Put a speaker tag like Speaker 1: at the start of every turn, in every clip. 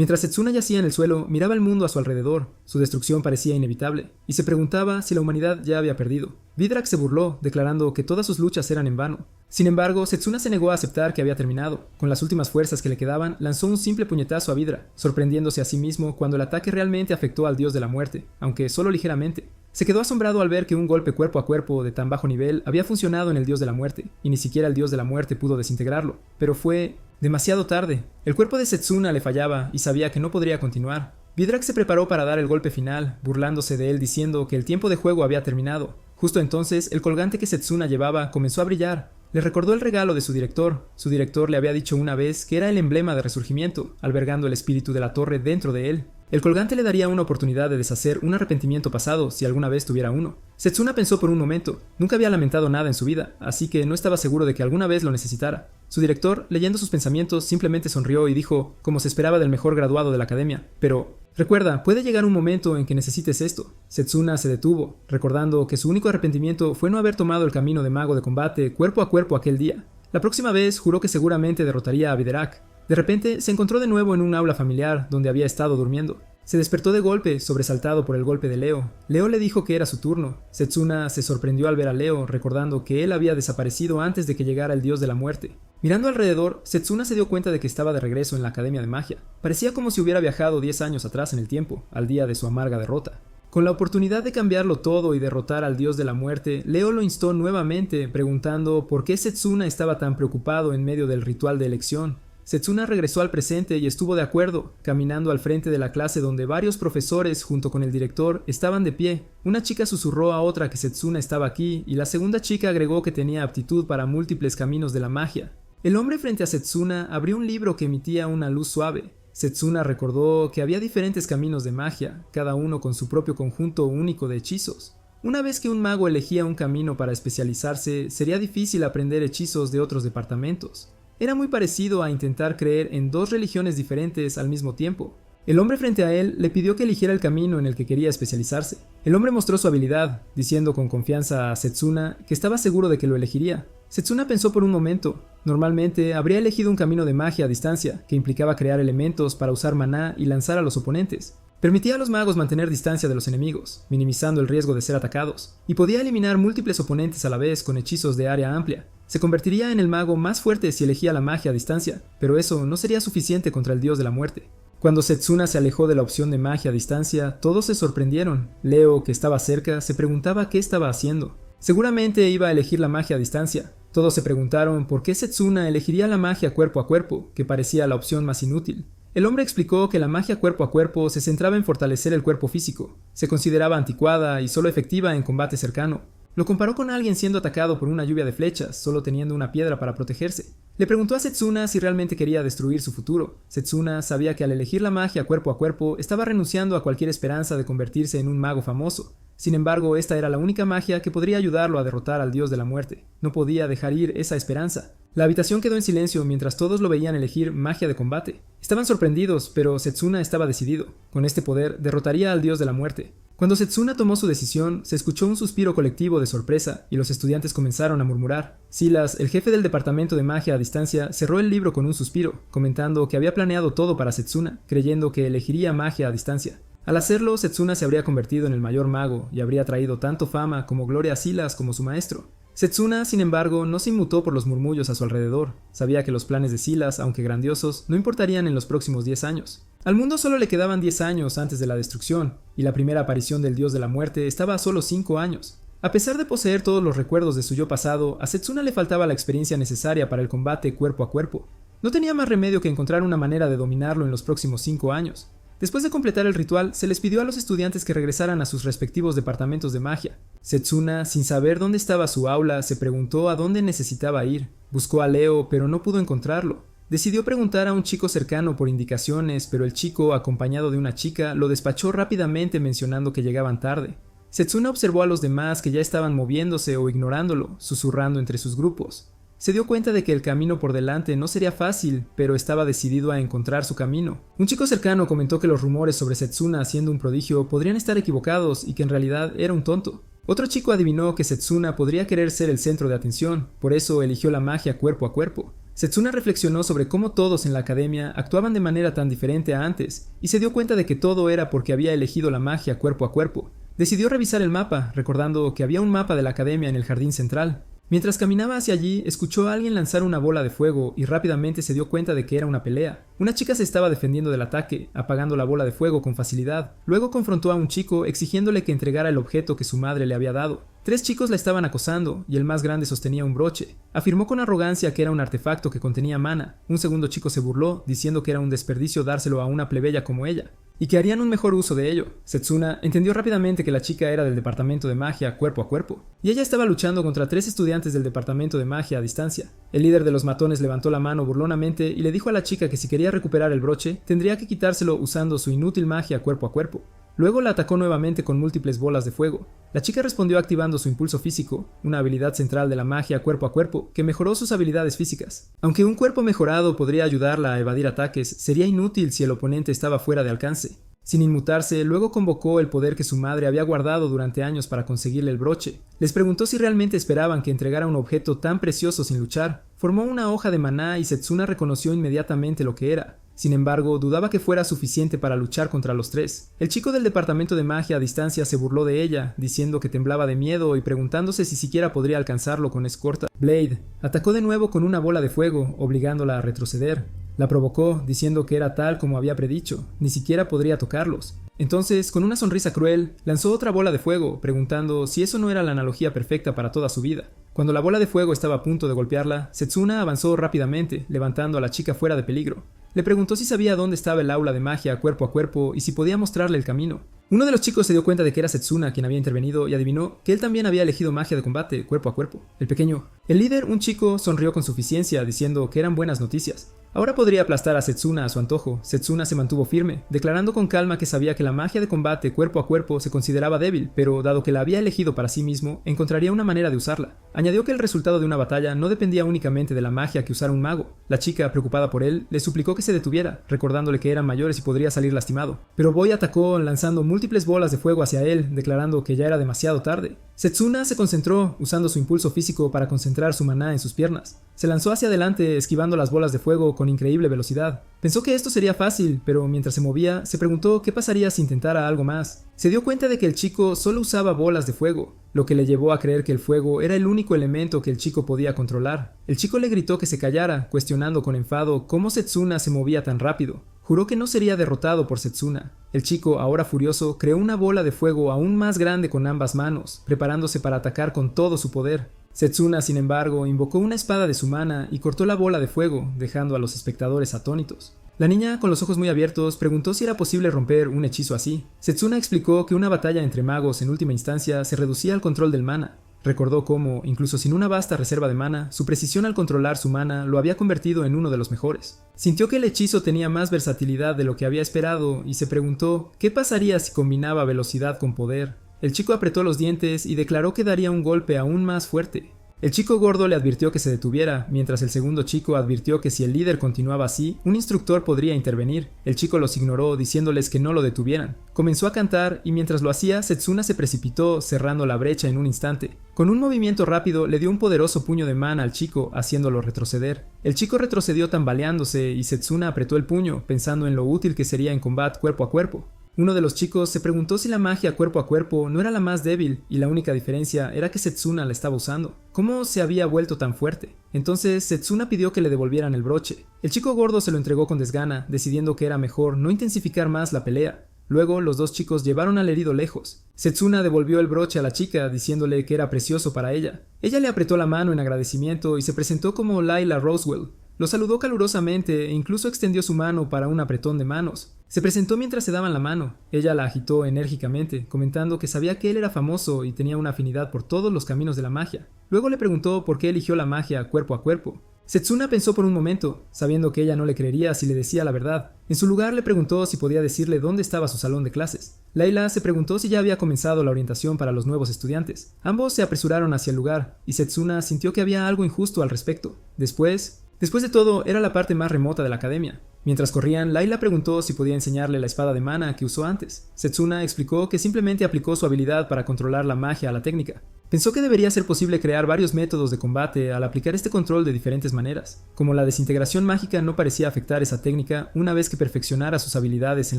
Speaker 1: Mientras Setsuna yacía en el suelo, miraba el mundo a su alrededor. Su destrucción parecía inevitable, y se preguntaba si la humanidad ya había perdido. Vidrax se burló, declarando que todas sus luchas eran en vano. Sin embargo, Setsuna se negó a aceptar que había terminado. Con las últimas fuerzas que le quedaban, lanzó un simple puñetazo a Vidra, sorprendiéndose a sí mismo cuando el ataque realmente afectó al dios de la muerte, aunque solo ligeramente. Se quedó asombrado al ver que un golpe cuerpo a cuerpo de tan bajo nivel había funcionado en el dios de la muerte, y ni siquiera el dios de la muerte pudo desintegrarlo. Pero fue demasiado tarde. El cuerpo de Setsuna le fallaba y sabía que no podría continuar. Vidrax se preparó para dar el golpe final, burlándose de él diciendo que el tiempo de juego había terminado. Justo entonces, el colgante que Setsuna llevaba comenzó a brillar. Le recordó el regalo de su director. Su director le había dicho una vez que era el emblema de resurgimiento, albergando el espíritu de la torre dentro de él. El colgante le daría una oportunidad de deshacer un arrepentimiento pasado si alguna vez tuviera uno. Setsuna pensó por un momento. Nunca había lamentado nada en su vida, así que no estaba seguro de que alguna vez lo necesitara. Su director, leyendo sus pensamientos, simplemente sonrió y dijo, como se esperaba del mejor graduado de la academia, pero recuerda, puede llegar un momento en que necesites esto. Setsuna se detuvo, recordando que su único arrepentimiento fue no haber tomado el camino de mago de combate cuerpo a cuerpo aquel día. La próxima vez juró que seguramente derrotaría a Vidrac. De repente se encontró de nuevo en un aula familiar donde había estado durmiendo. Se despertó de golpe, sobresaltado por el golpe de Leo. Leo le dijo que era su turno. Setsuna se sorprendió al ver a Leo, recordando que él había desaparecido antes de que llegara el dios de la muerte. Mirando alrededor, Setsuna se dio cuenta de que estaba de regreso en la Academia de Magia. Parecía como si hubiera viajado 10 años atrás en el tiempo, al día de su amarga derrota. Con la oportunidad de cambiarlo todo y derrotar al dios de la muerte, Leo lo instó nuevamente, preguntando por qué Setsuna estaba tan preocupado en medio del ritual de elección. Setsuna regresó al presente y estuvo de acuerdo, caminando al frente de la clase donde varios profesores junto con el director estaban de pie. Una chica susurró a otra que Setsuna estaba aquí y la segunda chica agregó que tenía aptitud para múltiples caminos de la magia. El hombre frente a Setsuna abrió un libro que emitía una luz suave. Setsuna recordó que había diferentes caminos de magia, cada uno con su propio conjunto único de hechizos. Una vez que un mago elegía un camino para especializarse, sería difícil aprender hechizos de otros departamentos. Era muy parecido a intentar creer en dos religiones diferentes al mismo tiempo. El hombre frente a él le pidió que eligiera el camino en el que quería especializarse. El hombre mostró su habilidad, diciendo con confianza a Setsuna que estaba seguro de que lo elegiría. Setsuna pensó por un momento. Normalmente habría elegido un camino de magia a distancia, que implicaba crear elementos para usar maná y lanzar a los oponentes. Permitía a los magos mantener distancia de los enemigos, minimizando el riesgo de ser atacados, y podía eliminar múltiples oponentes a la vez con hechizos de área amplia. Se convertiría en el mago más fuerte si elegía la magia a distancia, pero eso no sería suficiente contra el dios de la muerte. Cuando Setsuna se alejó de la opción de magia a distancia, todos se sorprendieron. Leo, que estaba cerca, se preguntaba qué estaba haciendo. Seguramente iba a elegir la magia a distancia. Todos se preguntaron por qué Setsuna elegiría la magia cuerpo a cuerpo, que parecía la opción más inútil. El hombre explicó que la magia cuerpo a cuerpo se centraba en fortalecer el cuerpo físico. Se consideraba anticuada y solo efectiva en combate cercano. Lo comparó con alguien siendo atacado por una lluvia de flechas, solo teniendo una piedra para protegerse. Le preguntó a Setsuna si realmente quería destruir su futuro. Setsuna sabía que al elegir la magia cuerpo a cuerpo, estaba renunciando a cualquier esperanza de convertirse en un mago famoso. Sin embargo, esta era la única magia que podría ayudarlo a derrotar al dios de la muerte. No podía dejar ir esa esperanza. La habitación quedó en silencio mientras todos lo veían elegir magia de combate. Estaban sorprendidos, pero Setsuna estaba decidido. Con este poder, derrotaría al dios de la muerte. Cuando Setsuna tomó su decisión, se escuchó un suspiro colectivo de sorpresa y los estudiantes comenzaron a murmurar. Silas, el jefe del departamento de magia a distancia, cerró el libro con un suspiro, comentando que había planeado todo para Setsuna, creyendo que elegiría magia a distancia. Al hacerlo, Setsuna se habría convertido en el mayor mago y habría traído tanto fama como gloria a Silas como su maestro. Setsuna, sin embargo, no se inmutó por los murmullos a su alrededor. Sabía que los planes de Silas, aunque grandiosos, no importarían en los próximos 10 años. Al mundo solo le quedaban 10 años antes de la destrucción, y la primera aparición del dios de la muerte estaba a solo 5 años. A pesar de poseer todos los recuerdos de su yo pasado, a Setsuna le faltaba la experiencia necesaria para el combate cuerpo a cuerpo. No tenía más remedio que encontrar una manera de dominarlo en los próximos 5 años. Después de completar el ritual, se les pidió a los estudiantes que regresaran a sus respectivos departamentos de magia. Setsuna, sin saber dónde estaba su aula, se preguntó a dónde necesitaba ir. Buscó a Leo, pero no pudo encontrarlo. Decidió preguntar a un chico cercano por indicaciones, pero el chico, acompañado de una chica, lo despachó rápidamente mencionando que llegaban tarde. Setsuna observó a los demás que ya estaban moviéndose o ignorándolo, susurrando entre sus grupos. Se dio cuenta de que el camino por delante no sería fácil, pero estaba decidido a encontrar su camino. Un chico cercano comentó que los rumores sobre Setsuna haciendo un prodigio podrían estar equivocados y que en realidad era un tonto. Otro chico adivinó que Setsuna podría querer ser el centro de atención, por eso eligió la magia cuerpo a cuerpo. Setsuna reflexionó sobre cómo todos en la academia actuaban de manera tan diferente a antes, y se dio cuenta de que todo era porque había elegido la magia cuerpo a cuerpo. Decidió revisar el mapa, recordando que había un mapa de la academia en el jardín central. Mientras caminaba hacia allí, escuchó a alguien lanzar una bola de fuego y rápidamente se dio cuenta de que era una pelea. Una chica se estaba defendiendo del ataque, apagando la bola de fuego con facilidad. Luego confrontó a un chico exigiéndole que entregara el objeto que su madre le había dado. 3 chicos la estaban acosando y el más grande sostenía un broche. Afirmó con arrogancia que era un artefacto que contenía mana. Un segundo chico se burló, diciendo que era un desperdicio dárselo a una plebeya como ella, y que harían un mejor uso de ello. Setsuna entendió rápidamente que la chica era del departamento de magia cuerpo a cuerpo, y ella estaba luchando contra 3 estudiantes del departamento de magia a distancia. El líder de los matones levantó la mano burlonamente y le dijo a la chica que si quería recuperar el broche, tendría que quitárselo usando su inútil magia cuerpo a cuerpo. Luego la atacó nuevamente con múltiples bolas de fuego. La chica respondió activando su impulso físico, una habilidad central de la magia cuerpo a cuerpo que mejoró sus habilidades físicas. Aunque un cuerpo mejorado podría ayudarla a evadir ataques, sería inútil si el oponente estaba fuera de alcance. Sin inmutarse, luego convocó el poder que su madre había guardado durante años para conseguirle el broche. Les preguntó si realmente esperaban que entregara un objeto tan precioso sin luchar. Formó una hoja de maná y Setsuna reconoció inmediatamente lo que era. Sin embargo, dudaba que fuera suficiente para luchar contra los 3. El chico del departamento de magia a distancia se burló de ella, diciendo que temblaba de miedo y preguntándose si siquiera podría alcanzarlo con escorta. Blade atacó de nuevo con una bola de fuego, obligándola a retroceder. La provocó, diciendo que era tal como había predicho, ni siquiera podría tocarlos. Entonces, con una sonrisa cruel, lanzó otra bola de fuego, preguntando si eso no era la analogía perfecta para toda su vida. Cuando la bola de fuego estaba a punto de golpearla, Setsuna avanzó rápidamente, levantando a la chica fuera de peligro. Le preguntó si sabía dónde estaba el aula de magia cuerpo a cuerpo y si podía mostrarle el camino. Uno de los chicos se dio cuenta de que era Setsuna quien había intervenido y adivinó que él también había elegido magia de combate cuerpo a cuerpo. El pequeño. El líder, un chico, sonrió con suficiencia, diciendo que eran buenas noticias. Ahora podría aplastar a Setsuna a su antojo. Setsuna se mantuvo firme, declarando con calma que sabía que la magia de combate cuerpo a cuerpo se consideraba débil, pero dado que la había elegido para sí mismo, encontraría una manera de usarla. Añadió que el resultado de una batalla no dependía únicamente de la magia que usara un mago. La chica, preocupada por él, le suplicó que se detuviera, recordándole que eran mayores y podría salir lastimado. Pero Boy atacó lanzando múltiples bolas de fuego hacia él, declarando que ya era demasiado tarde. Setsuna se concentró, usando su impulso físico para concentrar su maná en sus piernas. Se lanzó hacia adelante, esquivando las bolas de fuego con increíble velocidad. Pensó que esto sería fácil, pero mientras se movía, se preguntó qué pasaría si intentara algo más. Se dio cuenta de que el chico solo usaba bolas de fuego, lo que le llevó a creer que el fuego era el único elemento que el chico podía controlar. El chico le gritó que se callara, cuestionando con enfado cómo Setsuna se movía tan rápido. Juró que no sería derrotado por Setsuna. El chico, ahora furioso, creó una bola de fuego aún más grande con ambas manos, preparándose para atacar con todo su poder. Setsuna, sin embargo, invocó una espada de su mana y cortó la bola de fuego, dejando a los espectadores atónitos. La niña, con los ojos muy abiertos, preguntó si era posible romper un hechizo así. Setsuna explicó que una batalla entre magos en última instancia se reducía al control del mana. Recordó cómo, incluso sin una vasta reserva de mana, su precisión al controlar su mana lo había convertido en uno de los mejores. Sintió que el hechizo tenía más versatilidad de lo que había esperado y se preguntó qué pasaría si combinaba velocidad con poder. El chico apretó los dientes y declaró que daría un golpe aún más fuerte. El chico gordo le advirtió que se detuviera, mientras el segundo chico advirtió que si el líder continuaba así, un instructor podría intervenir. El chico los ignoró, diciéndoles que no lo detuvieran. Comenzó a cantar y mientras lo hacía, Setsuna se precipitó, cerrando la brecha en un instante. Con un movimiento rápido, le dio un poderoso puño de mana al chico, haciéndolo retroceder. El chico retrocedió tambaleándose y Setsuna apretó el puño, pensando en lo útil que sería en combate cuerpo a cuerpo. Uno de los chicos se preguntó si la magia cuerpo a cuerpo no era la más débil y la única diferencia era que Setsuna la estaba usando. ¿Cómo se había vuelto tan fuerte? Entonces Setsuna pidió que le devolvieran el broche. El chico gordo se lo entregó con desgana, decidiendo que era mejor no intensificar más la pelea. Luego los dos chicos llevaron al herido lejos. Setsuna devolvió el broche a la chica, diciéndole que era precioso para ella. Ella le apretó la mano en agradecimiento y se presentó como Layla Roswell. Lo saludó calurosamente e incluso extendió su mano para un apretón de manos. Se presentó mientras se daban la mano. Ella la agitó enérgicamente, comentando que sabía que él era famoso y tenía una afinidad por todos los caminos de la magia. Luego le preguntó por qué eligió la magia cuerpo a cuerpo. Setsuna pensó por un momento, sabiendo que ella no le creería si le decía la verdad. En su lugar le preguntó si podía decirle dónde estaba su salón de clases. Layla se preguntó si ya había comenzado la orientación para los nuevos estudiantes. Ambos se apresuraron hacia el lugar, y Setsuna sintió que había algo injusto al respecto. Después de todo, era la parte más remota de la academia. Mientras corrían, Layla preguntó si podía enseñarle la espada de mana que usó antes. Setsuna explicó que simplemente aplicó su habilidad para controlar la magia a la técnica. Pensó que debería ser posible crear varios métodos de combate al aplicar este control de diferentes maneras. Como la desintegración mágica no parecía afectar esa técnica, una vez que perfeccionara sus habilidades en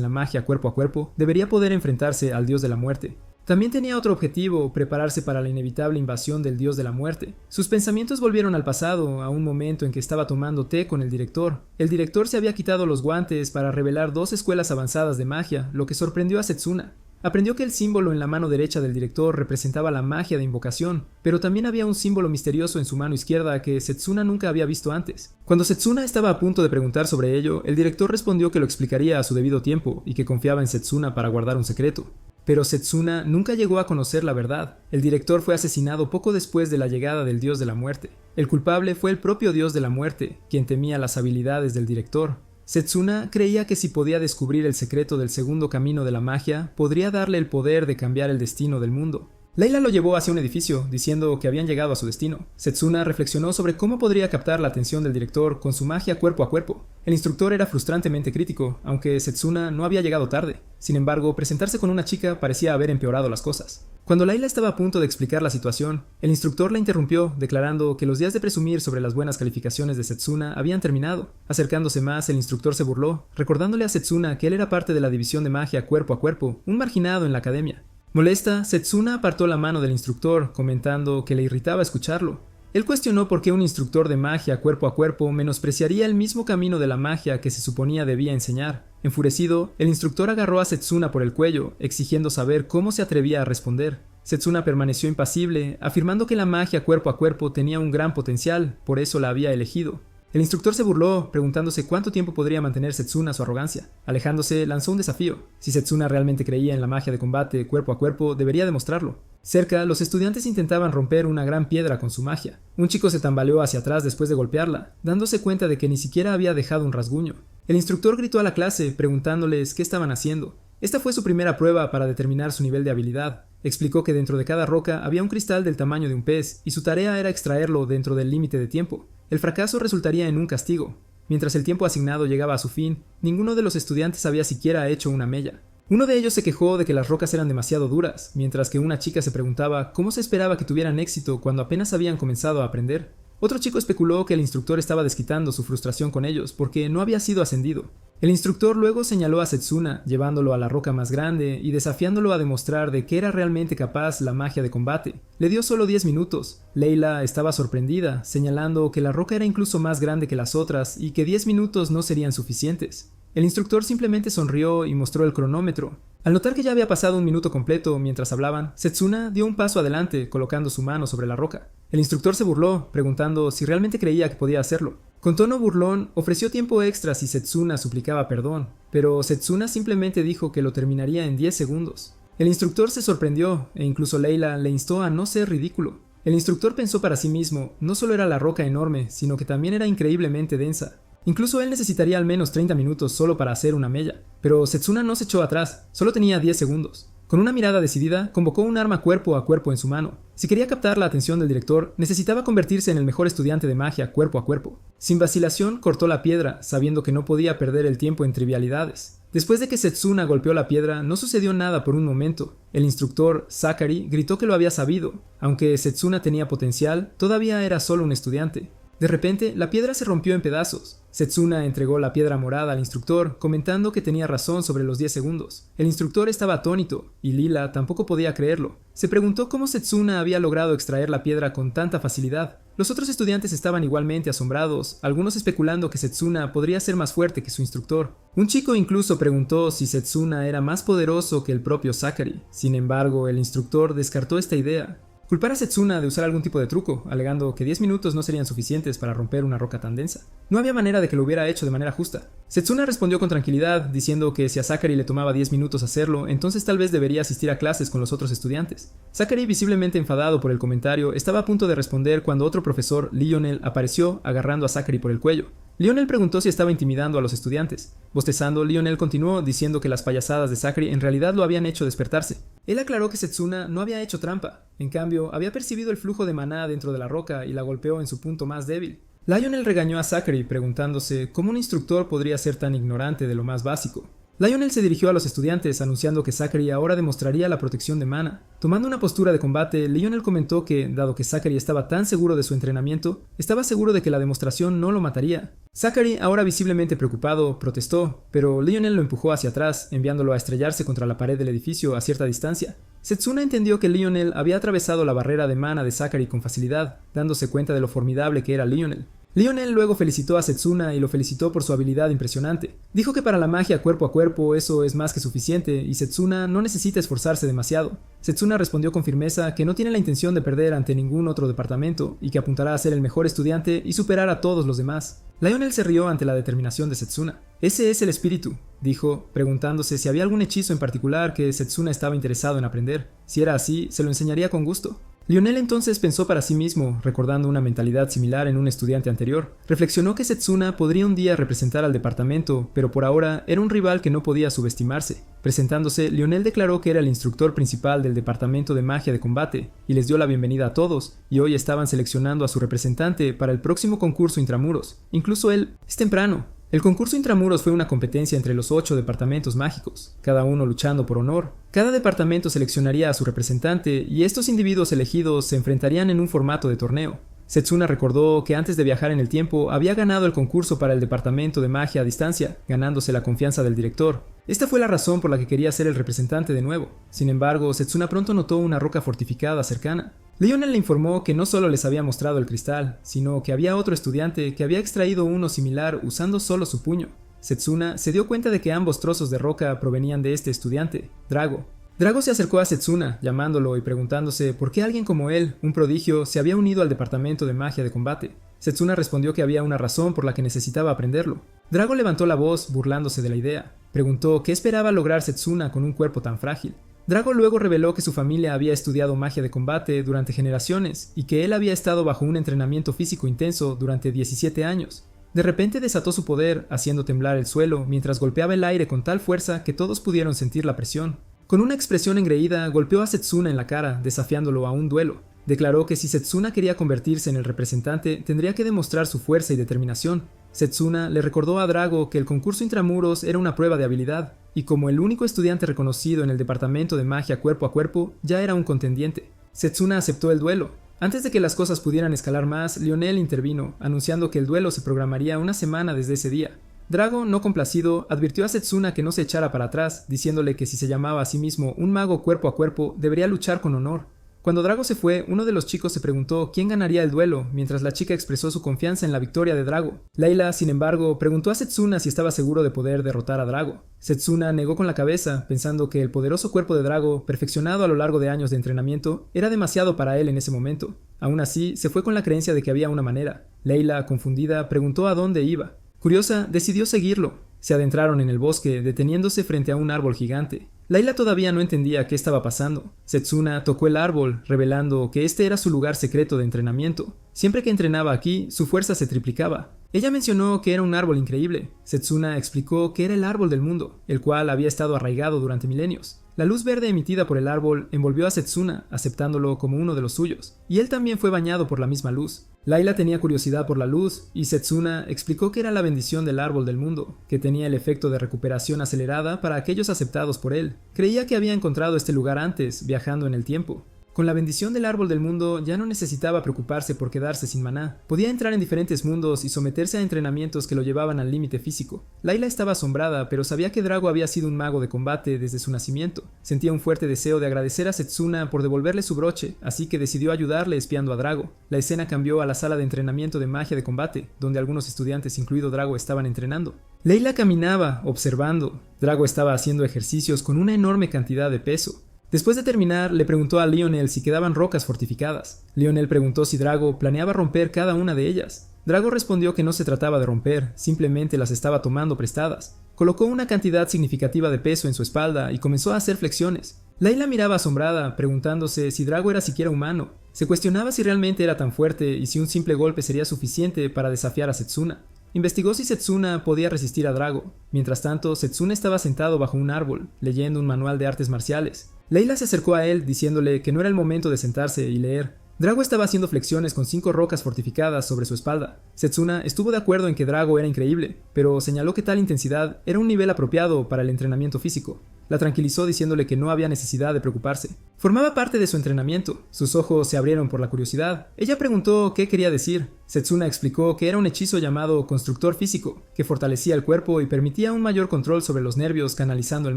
Speaker 1: la magia cuerpo a cuerpo, debería poder enfrentarse al dios de la muerte. También tenía otro objetivo, prepararse para la inevitable invasión del dios de la muerte. Sus pensamientos volvieron al pasado, a un momento en que estaba tomando té con el director. El director se había quitado los guantes para revelar 2 escuelas avanzadas de magia, lo que sorprendió a Setsuna. Aprendió que el símbolo en la mano derecha del director representaba la magia de invocación, pero también había un símbolo misterioso en su mano izquierda que Setsuna nunca había visto antes. Cuando Setsuna estaba a punto de preguntar sobre ello, el director respondió que lo explicaría a su debido tiempo y que confiaba en Setsuna para guardar un secreto. Pero Setsuna nunca llegó a conocer la verdad. El director fue asesinado poco después de la llegada del dios de la muerte. El culpable fue el propio dios de la muerte, quien temía las habilidades del director. Setsuna creía que si podía descubrir el secreto del segundo camino de la magia, podría darle el poder de cambiar el destino del mundo. Layla lo llevó hacia un edificio, diciendo que habían llegado a su destino. Setsuna reflexionó sobre cómo podría captar la atención del director con su magia cuerpo a cuerpo. El instructor era frustrantemente crítico, aunque Setsuna no había llegado tarde. Sin embargo, presentarse con una chica parecía haber empeorado las cosas. Cuando Layla estaba a punto de explicar la situación, el instructor la interrumpió, declarando que los días de presumir sobre las buenas calificaciones de Setsuna habían terminado. Acercándose más, el instructor se burló, recordándole a Setsuna que él era parte de la división de magia cuerpo a cuerpo, un marginado en la academia. Molesta, Setsuna apartó la mano del instructor, comentando que le irritaba escucharlo. Él cuestionó por qué un instructor de magia cuerpo a cuerpo menospreciaría el mismo camino de la magia que se suponía debía enseñar. Enfurecido, el instructor agarró a Setsuna por el cuello, exigiendo saber cómo se atrevía a responder. Setsuna permaneció impasible, afirmando que la magia cuerpo a cuerpo tenía un gran potencial, por eso la había elegido. El instructor se burló, preguntándose cuánto tiempo podría mantener Setsuna su arrogancia. Alejándose, lanzó un desafío. Si Setsuna realmente creía en la magia de combate cuerpo a cuerpo, debería demostrarlo. Cerca, los estudiantes intentaban romper una gran piedra con su magia. Un chico se tambaleó hacia atrás después de golpearla, dándose cuenta de que ni siquiera había dejado un rasguño. El instructor gritó a la clase, preguntándoles qué estaban haciendo. Esta fue su primera prueba para determinar su nivel de habilidad. Explicó que dentro de cada roca había un cristal del tamaño de un pez, y su tarea era extraerlo dentro del límite de tiempo. El fracaso resultaría en un castigo. Mientras el tiempo asignado llegaba a su fin, ninguno de los estudiantes había siquiera hecho una mella. Uno de ellos se quejó de que las rocas eran demasiado duras, mientras que una chica se preguntaba cómo se esperaba que tuvieran éxito cuando apenas habían comenzado a aprender. Otro chico especuló que el instructor estaba desquitando su frustración con ellos porque no había sido ascendido. El instructor luego señaló a Setsuna, llevándolo a la roca más grande y desafiándolo a demostrar de qué era realmente capaz la magia de combate. Le dio solo 10 minutos. Layla estaba sorprendida, señalando que la roca era incluso más grande que las otras y que 10 minutos no serían suficientes. El instructor simplemente sonrió y mostró el cronómetro. Al notar que ya había pasado un minuto completo mientras hablaban, Setsuna dio un paso adelante, colocando su mano sobre la roca. El instructor se burló, preguntando si realmente creía que podía hacerlo. Con tono burlón, ofreció tiempo extra si Setsuna suplicaba perdón, pero Setsuna simplemente dijo que lo terminaría en 10 segundos. El instructor se sorprendió, e incluso Layla le instó a no ser ridículo. El instructor pensó para sí mismo, no solo era la roca enorme, sino que también era increíblemente densa. Incluso él necesitaría al menos 30 minutos solo para hacer una mella, pero Setsuna no se echó atrás, solo tenía 10 segundos. Con una mirada decidida, convocó un arma cuerpo a cuerpo en su mano. Si quería captar la atención del director, necesitaba convertirse en el mejor estudiante de magia cuerpo a cuerpo. Sin vacilación, cortó la piedra, sabiendo que no podía perder el tiempo en trivialidades. Después de que Setsuna golpeó la piedra, no sucedió nada por un momento. El instructor, Sakari, gritó que lo había sabido. Aunque Setsuna tenía potencial, todavía era solo un estudiante. De repente, la piedra se rompió en pedazos. Setsuna entregó la piedra morada al instructor, comentando que tenía razón sobre los 10 segundos. El instructor estaba atónito, y Lila tampoco podía creerlo. Se preguntó cómo Setsuna había logrado extraer la piedra con tanta facilidad. Los otros estudiantes estaban igualmente asombrados, algunos especulando que Setsuna podría ser más fuerte que su instructor. Un chico incluso preguntó si Setsuna era más poderoso que el propio Sakari. Sin embargo, el instructor descartó esta idea. Culpar a Setsuna de usar algún tipo de truco, alegando que 10 minutos no serían suficientes para romper una roca tan densa. No había manera de que lo hubiera hecho de manera justa. Setsuna respondió con tranquilidad, diciendo que si a Sakari le tomaba 10 minutos hacerlo, entonces tal vez debería asistir a clases con los otros estudiantes. Sakari, visiblemente enfadado por el comentario, estaba a punto de responder cuando otro profesor, Lionel, apareció agarrando a Sakari por el cuello. Lionel preguntó si estaba intimidando a los estudiantes. Bostezando, Lionel continuó diciendo que las payasadas de Sakari en realidad lo habían hecho despertarse. Él aclaró que Setsuna no había hecho trampa. En cambio, había percibido el flujo de maná dentro de la roca y la golpeó en su punto más débil. Lionel regañó a Sakari preguntándose cómo un instructor podría ser tan ignorante de lo más básico. Lionel se dirigió a los estudiantes anunciando que Zachary ahora demostraría la protección de Mana. Tomando una postura de combate, Lionel comentó que, dado que Zachary estaba tan seguro de su entrenamiento, estaba seguro de que la demostración no lo mataría. Zachary, ahora visiblemente preocupado, protestó, pero Lionel lo empujó hacia atrás, enviándolo a estrellarse contra la pared del edificio a cierta distancia. Setsuna entendió que Lionel había atravesado la barrera de mana de Zachary con facilidad, dándose cuenta de lo formidable que era Lionel. Lionel luego felicitó a Setsuna y lo felicitó por su habilidad impresionante. Dijo que para la magia cuerpo a cuerpo eso es más que suficiente y Setsuna no necesita esforzarse demasiado. Setsuna respondió con firmeza que no tiene la intención de perder ante ningún otro departamento y que apuntará a ser el mejor estudiante y superar a todos los demás. Lionel se rió ante la determinación de Setsuna. Ese es el espíritu, dijo, preguntándose si había algún hechizo en particular que Setsuna estaba interesado en aprender. Si era así, se lo enseñaría con gusto. Lionel entonces pensó para sí mismo, recordando una mentalidad similar en un estudiante anterior. Reflexionó que Setsuna podría un día representar al departamento, pero por ahora era un rival que no podía subestimarse. Presentándose, Lionel declaró que era el instructor principal del departamento de magia de combate, y les dio la bienvenida a todos, y hoy estaban seleccionando a su representante para el próximo concurso intramuros. Incluso él, es temprano. El concurso intramuros fue una competencia entre los 8 departamentos mágicos, cada uno luchando por honor. Cada departamento seleccionaría a su representante y estos individuos elegidos se enfrentarían en un formato de torneo. Setsuna recordó que antes de viajar en el tiempo había ganado el concurso para el departamento de magia a distancia, ganándose la confianza del director. Esta fue la razón por la que quería ser el representante de nuevo. Sin embargo, Setsuna pronto notó una roca fortificada cercana. Lionel le informó que no solo les había mostrado el cristal, sino que había otro estudiante que había extraído uno similar usando solo su puño. Setsuna se dio cuenta de que ambos trozos de roca provenían de este estudiante, Drago. Drago se acercó a Setsuna, llamándolo y preguntándose por qué alguien como él, un prodigio, se había unido al departamento de magia de combate. Setsuna respondió que había una razón por la que necesitaba aprenderlo. Drago levantó la voz, burlándose de la idea. Preguntó qué esperaba lograr Setsuna con un cuerpo tan frágil. Drago luego reveló que su familia había estudiado magia de combate durante generaciones y que él había estado bajo un entrenamiento físico intenso durante 17 años. De repente desató su poder, haciendo temblar el suelo mientras golpeaba el aire con tal fuerza que todos pudieron sentir la presión. Con una expresión engreída, golpeó a Setsuna en la cara, desafiándolo a un duelo. Declaró que si Setsuna quería convertirse en el representante, tendría que demostrar su fuerza y determinación. Setsuna le recordó a Drago que el concurso intramuros era una prueba de habilidad, y como el único estudiante reconocido en el departamento de magia cuerpo a cuerpo, ya era un contendiente. Setsuna aceptó el duelo. Antes de que las cosas pudieran escalar más, Lionel intervino, anunciando que el duelo se programaría una semana desde ese día. Drago, no complacido, advirtió a Setsuna que no se echara para atrás, diciéndole que si se llamaba a sí mismo un mago cuerpo a cuerpo, debería luchar con honor. Cuando Drago se fue, uno de los chicos se preguntó quién ganaría el duelo, mientras la chica expresó su confianza en la victoria de Drago. Layla, sin embargo, preguntó a Setsuna si estaba seguro de poder derrotar a Drago. Setsuna negó con la cabeza, pensando que el poderoso cuerpo de Drago, perfeccionado a lo largo de años de entrenamiento, era demasiado para él en ese momento. Aún así, se fue con la creencia de que había una manera. Layla, confundida, preguntó a dónde iba. Curiosa, decidió seguirlo. Se adentraron en el bosque, deteniéndose frente a un árbol gigante. Layla todavía no entendía qué estaba pasando. Setsuna tocó el árbol, revelando que este era su lugar secreto de entrenamiento. Siempre que entrenaba aquí, su fuerza se triplicaba. Ella mencionó que era un árbol increíble. Setsuna explicó que era el árbol del mundo, el cual había estado arraigado durante milenios. La luz verde emitida por el árbol envolvió a Setsuna, aceptándolo como uno de los suyos, y él también fue bañado por la misma luz. Layla tenía curiosidad por la luz, y Setsuna explicó que era la bendición del árbol del mundo, que tenía el efecto de recuperación acelerada para aquellos aceptados por él. Creía que había encontrado este lugar antes, viajando en el tiempo. Con la bendición del árbol del mundo ya no necesitaba preocuparse por quedarse sin maná. Podía entrar en diferentes mundos y someterse a entrenamientos que lo llevaban al límite físico. Layla estaba asombrada, pero sabía que Drago había sido un mago de combate desde su nacimiento. Sentía un fuerte deseo de agradecer a Setsuna por devolverle su broche, así que decidió ayudarle espiando a Drago. La escena cambió a la sala de entrenamiento de magia de combate, donde algunos estudiantes, incluido Drago, estaban entrenando. Layla caminaba, observando. Drago estaba haciendo ejercicios con una enorme cantidad de peso. Después de terminar, le preguntó a Lionel si quedaban rocas fortificadas. Lionel preguntó si Drago planeaba romper cada una de ellas. Drago respondió que no se trataba de romper, simplemente las estaba tomando prestadas. Colocó una cantidad significativa de peso en su espalda y comenzó a hacer flexiones. Layla miraba asombrada, preguntándose si Drago era siquiera humano. Se cuestionaba si realmente era tan fuerte y si un simple golpe sería suficiente para desafiar a Setsuna. Investigó si Setsuna podía resistir a Drago. Mientras tanto, Setsuna estaba sentado bajo un árbol, leyendo un manual de artes marciales. Layla se acercó a él, diciéndole que no era el momento de sentarse y leer. Drago estaba haciendo flexiones con 5 rocas fortificadas sobre su espalda. Setsuna estuvo de acuerdo en que Drago era increíble, pero señaló que tal intensidad era un nivel apropiado para el entrenamiento físico. La tranquilizó diciéndole que no había necesidad de preocuparse. Formaba parte de su entrenamiento. Sus ojos se abrieron por la curiosidad. Ella preguntó qué quería decir. Setsuna explicó que era un hechizo llamado Constructor Físico, que fortalecía el cuerpo y permitía un mayor control sobre los nervios canalizando el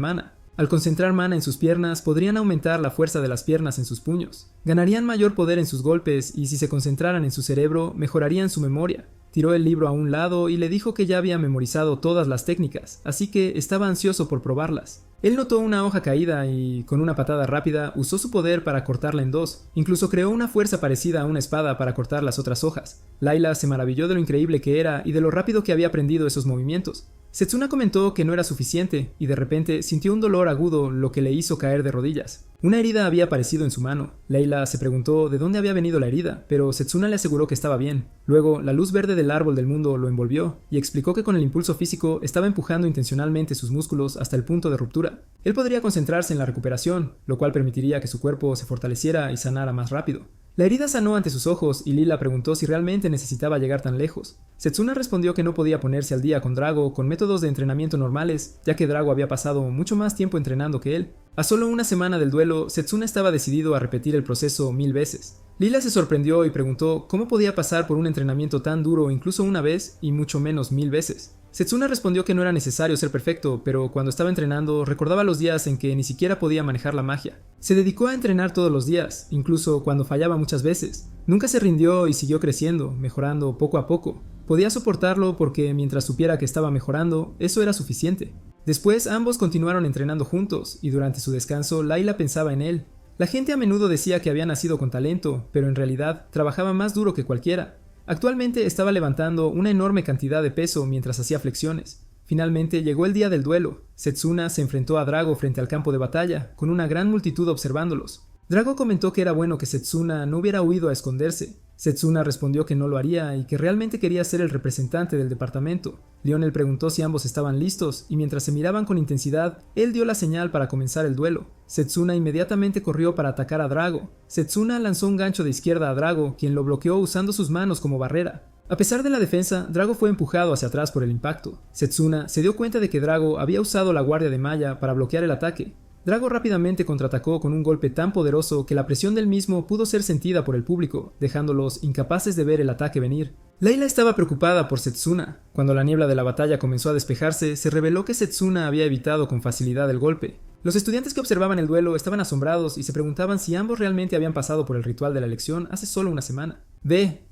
Speaker 1: mana. Al concentrar mana en sus piernas, podrían aumentar la fuerza de las piernas en sus puños. Ganarían mayor poder en sus golpes y si se concentraran en su cerebro, mejorarían su memoria. Tiró el libro a un lado y le dijo que ya había memorizado todas las técnicas, así que estaba ansioso por probarlas. Él notó una hoja caída y, con una patada rápida, usó su poder para cortarla en dos. Incluso creó una fuerza parecida a una espada para cortar las otras hojas. Layla se maravilló de lo increíble que era y de lo rápido que había aprendido esos movimientos. Setsuna comentó que no era suficiente y de repente sintió un dolor agudo, lo que le hizo caer de rodillas. Una herida había aparecido en su mano. Layla se preguntó de dónde había venido la herida, pero Setsuna le aseguró que estaba bien. Luego, la luz verde del árbol del mundo lo envolvió y explicó que con el impulso físico estaba empujando intencionalmente sus músculos hasta el punto de ruptura. Él podría concentrarse en la recuperación, lo cual permitiría que su cuerpo se fortaleciera y sanara más rápido. La herida sanó ante sus ojos y Lila preguntó si realmente necesitaba llegar tan lejos. Setsuna respondió que no podía ponerse al día con Drago con métodos de entrenamiento normales, ya que Drago había pasado mucho más tiempo entrenando que él. A solo una semana del duelo, Setsuna estaba decidido a repetir el proceso 1000 veces. Lila se sorprendió y preguntó cómo podía pasar por un entrenamiento tan duro incluso una vez y mucho menos 1000 veces. Setsuna respondió que no era necesario ser perfecto, pero cuando estaba entrenando recordaba los días en que ni siquiera podía manejar la magia. Se dedicó a entrenar todos los días, incluso cuando fallaba muchas veces. Nunca se rindió y siguió creciendo, mejorando poco a poco. Podía soportarlo porque mientras supiera que estaba mejorando, eso era suficiente. Después ambos continuaron entrenando juntos y durante su descanso Layla pensaba en él. La gente a menudo decía que había nacido con talento, pero en realidad trabajaba más duro que cualquiera. Actualmente estaba levantando una enorme cantidad de peso mientras hacía flexiones. Finalmente llegó el día del duelo. Setsuna se enfrentó a Drago frente al campo de batalla, con una gran multitud observándolos. Drago comentó que era bueno que Setsuna no hubiera huido a esconderse. Setsuna respondió que no lo haría y que realmente quería ser el representante del departamento. Lionel preguntó si ambos estaban listos y mientras se miraban con intensidad, él dio la señal para comenzar el duelo. Setsuna inmediatamente corrió para atacar a Drago. Setsuna lanzó un gancho de izquierda a Drago, quien lo bloqueó usando sus manos como barrera. A pesar de la defensa, Drago fue empujado hacia atrás por el impacto. Setsuna se dio cuenta de que Drago había usado la guardia de Maya para bloquear el ataque. Drago rápidamente contraatacó con un golpe tan poderoso que la presión del mismo pudo ser sentida por el público, dejándolos incapaces de ver el ataque venir. Layla estaba preocupada por Setsuna. Cuando la niebla de la batalla comenzó a despejarse, se reveló que Setsuna había evitado con facilidad el golpe. Los estudiantes que observaban el duelo estaban asombrados y se preguntaban si ambos realmente habían pasado por el ritual de la elección hace solo una semana.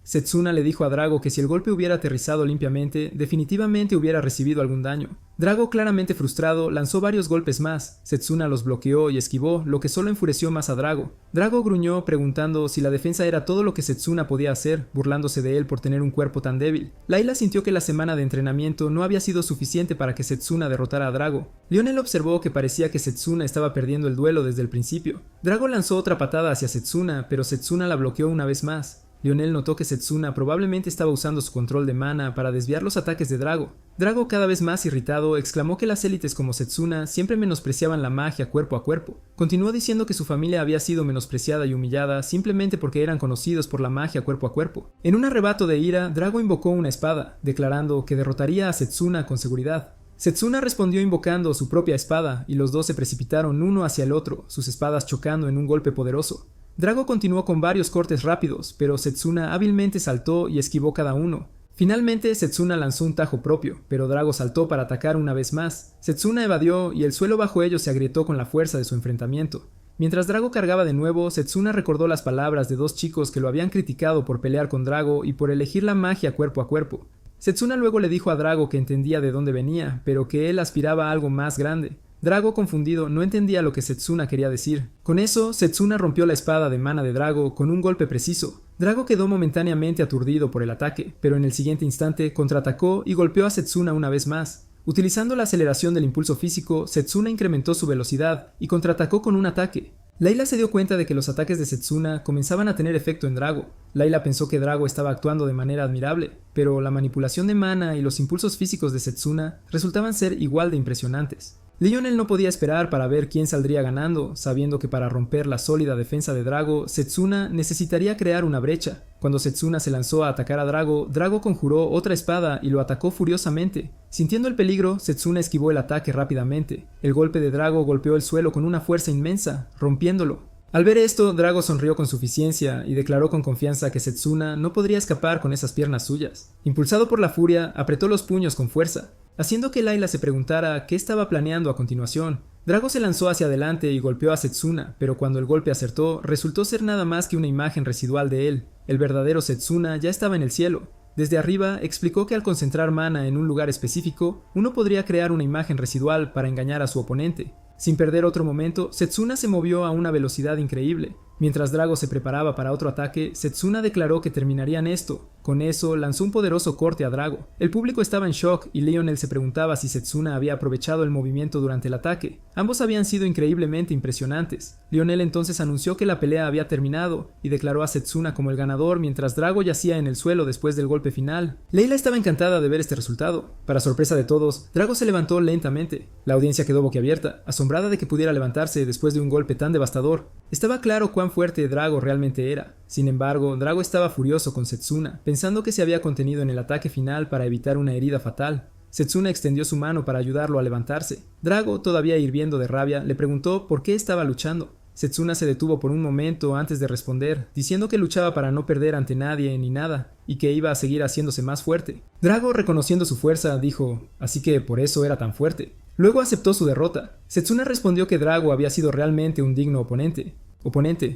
Speaker 1: Setsuna le dijo a Drago que si el golpe hubiera aterrizado limpiamente, definitivamente hubiera recibido algún daño. Drago, claramente frustrado, lanzó varios golpes más. Setsuna los bloqueó y esquivó, lo que solo enfureció más a Drago. Drago gruñó preguntando si la defensa era todo lo que Setsuna podía hacer, burlándose de él por tener un cuerpo tan débil. Layla sintió que la semana de entrenamiento no había sido suficiente para que Setsuna derrotara a Drago. Lionel observó que parecía que Setsuna estaba perdiendo el duelo desde el principio. Drago lanzó otra patada hacia Setsuna, pero Setsuna la bloqueó una vez más. Lionel notó que Setsuna probablemente estaba usando su control de mana para desviar los ataques de Drago. Drago, cada vez más irritado, exclamó que las élites como Setsuna siempre menospreciaban la magia cuerpo a cuerpo. Continuó diciendo que su familia había sido menospreciada y humillada simplemente porque eran conocidos por la magia cuerpo a cuerpo. En un arrebato de ira, Drago invocó una espada, declarando que derrotaría a Setsuna con seguridad. Setsuna respondió invocando su propia espada y los dos se precipitaron uno hacia el otro, sus espadas chocando en un golpe poderoso. Drago continuó con varios cortes rápidos, pero Setsuna hábilmente saltó y esquivó cada uno. Finalmente, Setsuna lanzó un tajo propio, pero Drago saltó para atacar una vez más. Setsuna evadió y el suelo bajo ellos se agrietó con la fuerza de su enfrentamiento. Mientras Drago cargaba de nuevo, Setsuna recordó las palabras de dos chicos que lo habían criticado por pelear con Drago y por elegir la magia cuerpo a cuerpo. Setsuna luego le dijo a Drago que entendía de dónde venía, pero que él aspiraba a algo más grande. Drago, confundido, no entendía lo que Setsuna quería decir. Con eso, Setsuna rompió la espada de mana de Drago con un golpe preciso. Drago quedó momentáneamente aturdido por el ataque, pero en el siguiente instante contraatacó y golpeó a Setsuna una vez más. Utilizando la aceleración del impulso físico, Setsuna incrementó su velocidad y contraatacó con un ataque. Layla se dio cuenta de que los ataques de Setsuna comenzaban a tener efecto en Drago. Layla pensó que Drago estaba actuando de manera admirable, pero la manipulación de mana y los impulsos físicos de Setsuna resultaban ser igual de impresionantes. Lionel no podía esperar para ver quién saldría ganando, sabiendo que para romper la sólida defensa de Drago, Setsuna necesitaría crear una brecha. Cuando Setsuna se lanzó a atacar a Drago, Drago conjuró otra espada y lo atacó furiosamente. Sintiendo el peligro, Setsuna esquivó el ataque rápidamente. El golpe de Drago golpeó el suelo con una fuerza inmensa, rompiéndolo. Al ver esto, Drago sonrió con suficiencia y declaró con confianza que Setsuna no podría escapar con esas piernas suyas. Impulsado por la furia, apretó los puños con fuerza, haciendo que Layla se preguntara qué estaba planeando a continuación. Drago se lanzó hacia adelante y golpeó a Setsuna, pero cuando el golpe acertó, resultó ser nada más que una imagen residual de él. El verdadero Setsuna ya estaba en el cielo. Desde arriba, explicó que al concentrar mana en un lugar específico, uno podría crear una imagen residual para engañar a su oponente. Sin perder otro momento, Setsuna se movió a una velocidad increíble. Mientras Drago se preparaba para otro ataque, Setsuna declaró que terminarían esto. Con eso, lanzó un poderoso corte a Drago. El público estaba en shock y Lionel se preguntaba si Setsuna había aprovechado el movimiento durante el ataque. Ambos habían sido increíblemente impresionantes. Lionel entonces anunció que la pelea había terminado y declaró a Setsuna como el ganador mientras Drago yacía en el suelo después del golpe final. Layla estaba encantada de ver este resultado. Para sorpresa de todos, Drago se levantó lentamente. La audiencia quedó boquiabierta, asombrada de que pudiera levantarse después de un golpe tan devastador. Estaba claro cuán fuerte Drago realmente era. Sin embargo, Drago estaba furioso con Setsuna, pensando que se había contenido en el ataque final para evitar una herida fatal. Setsuna extendió su mano para ayudarlo a levantarse. Drago, todavía hirviendo de rabia, le preguntó por qué estaba luchando. Setsuna se detuvo por un momento antes de responder, diciendo que luchaba para no perder ante nadie ni nada, y que iba a seguir haciéndose más fuerte. Drago, reconociendo su fuerza, dijo, así que por eso era tan fuerte. Luego aceptó su derrota. Setsuna respondió que Drago había sido realmente un digno oponente,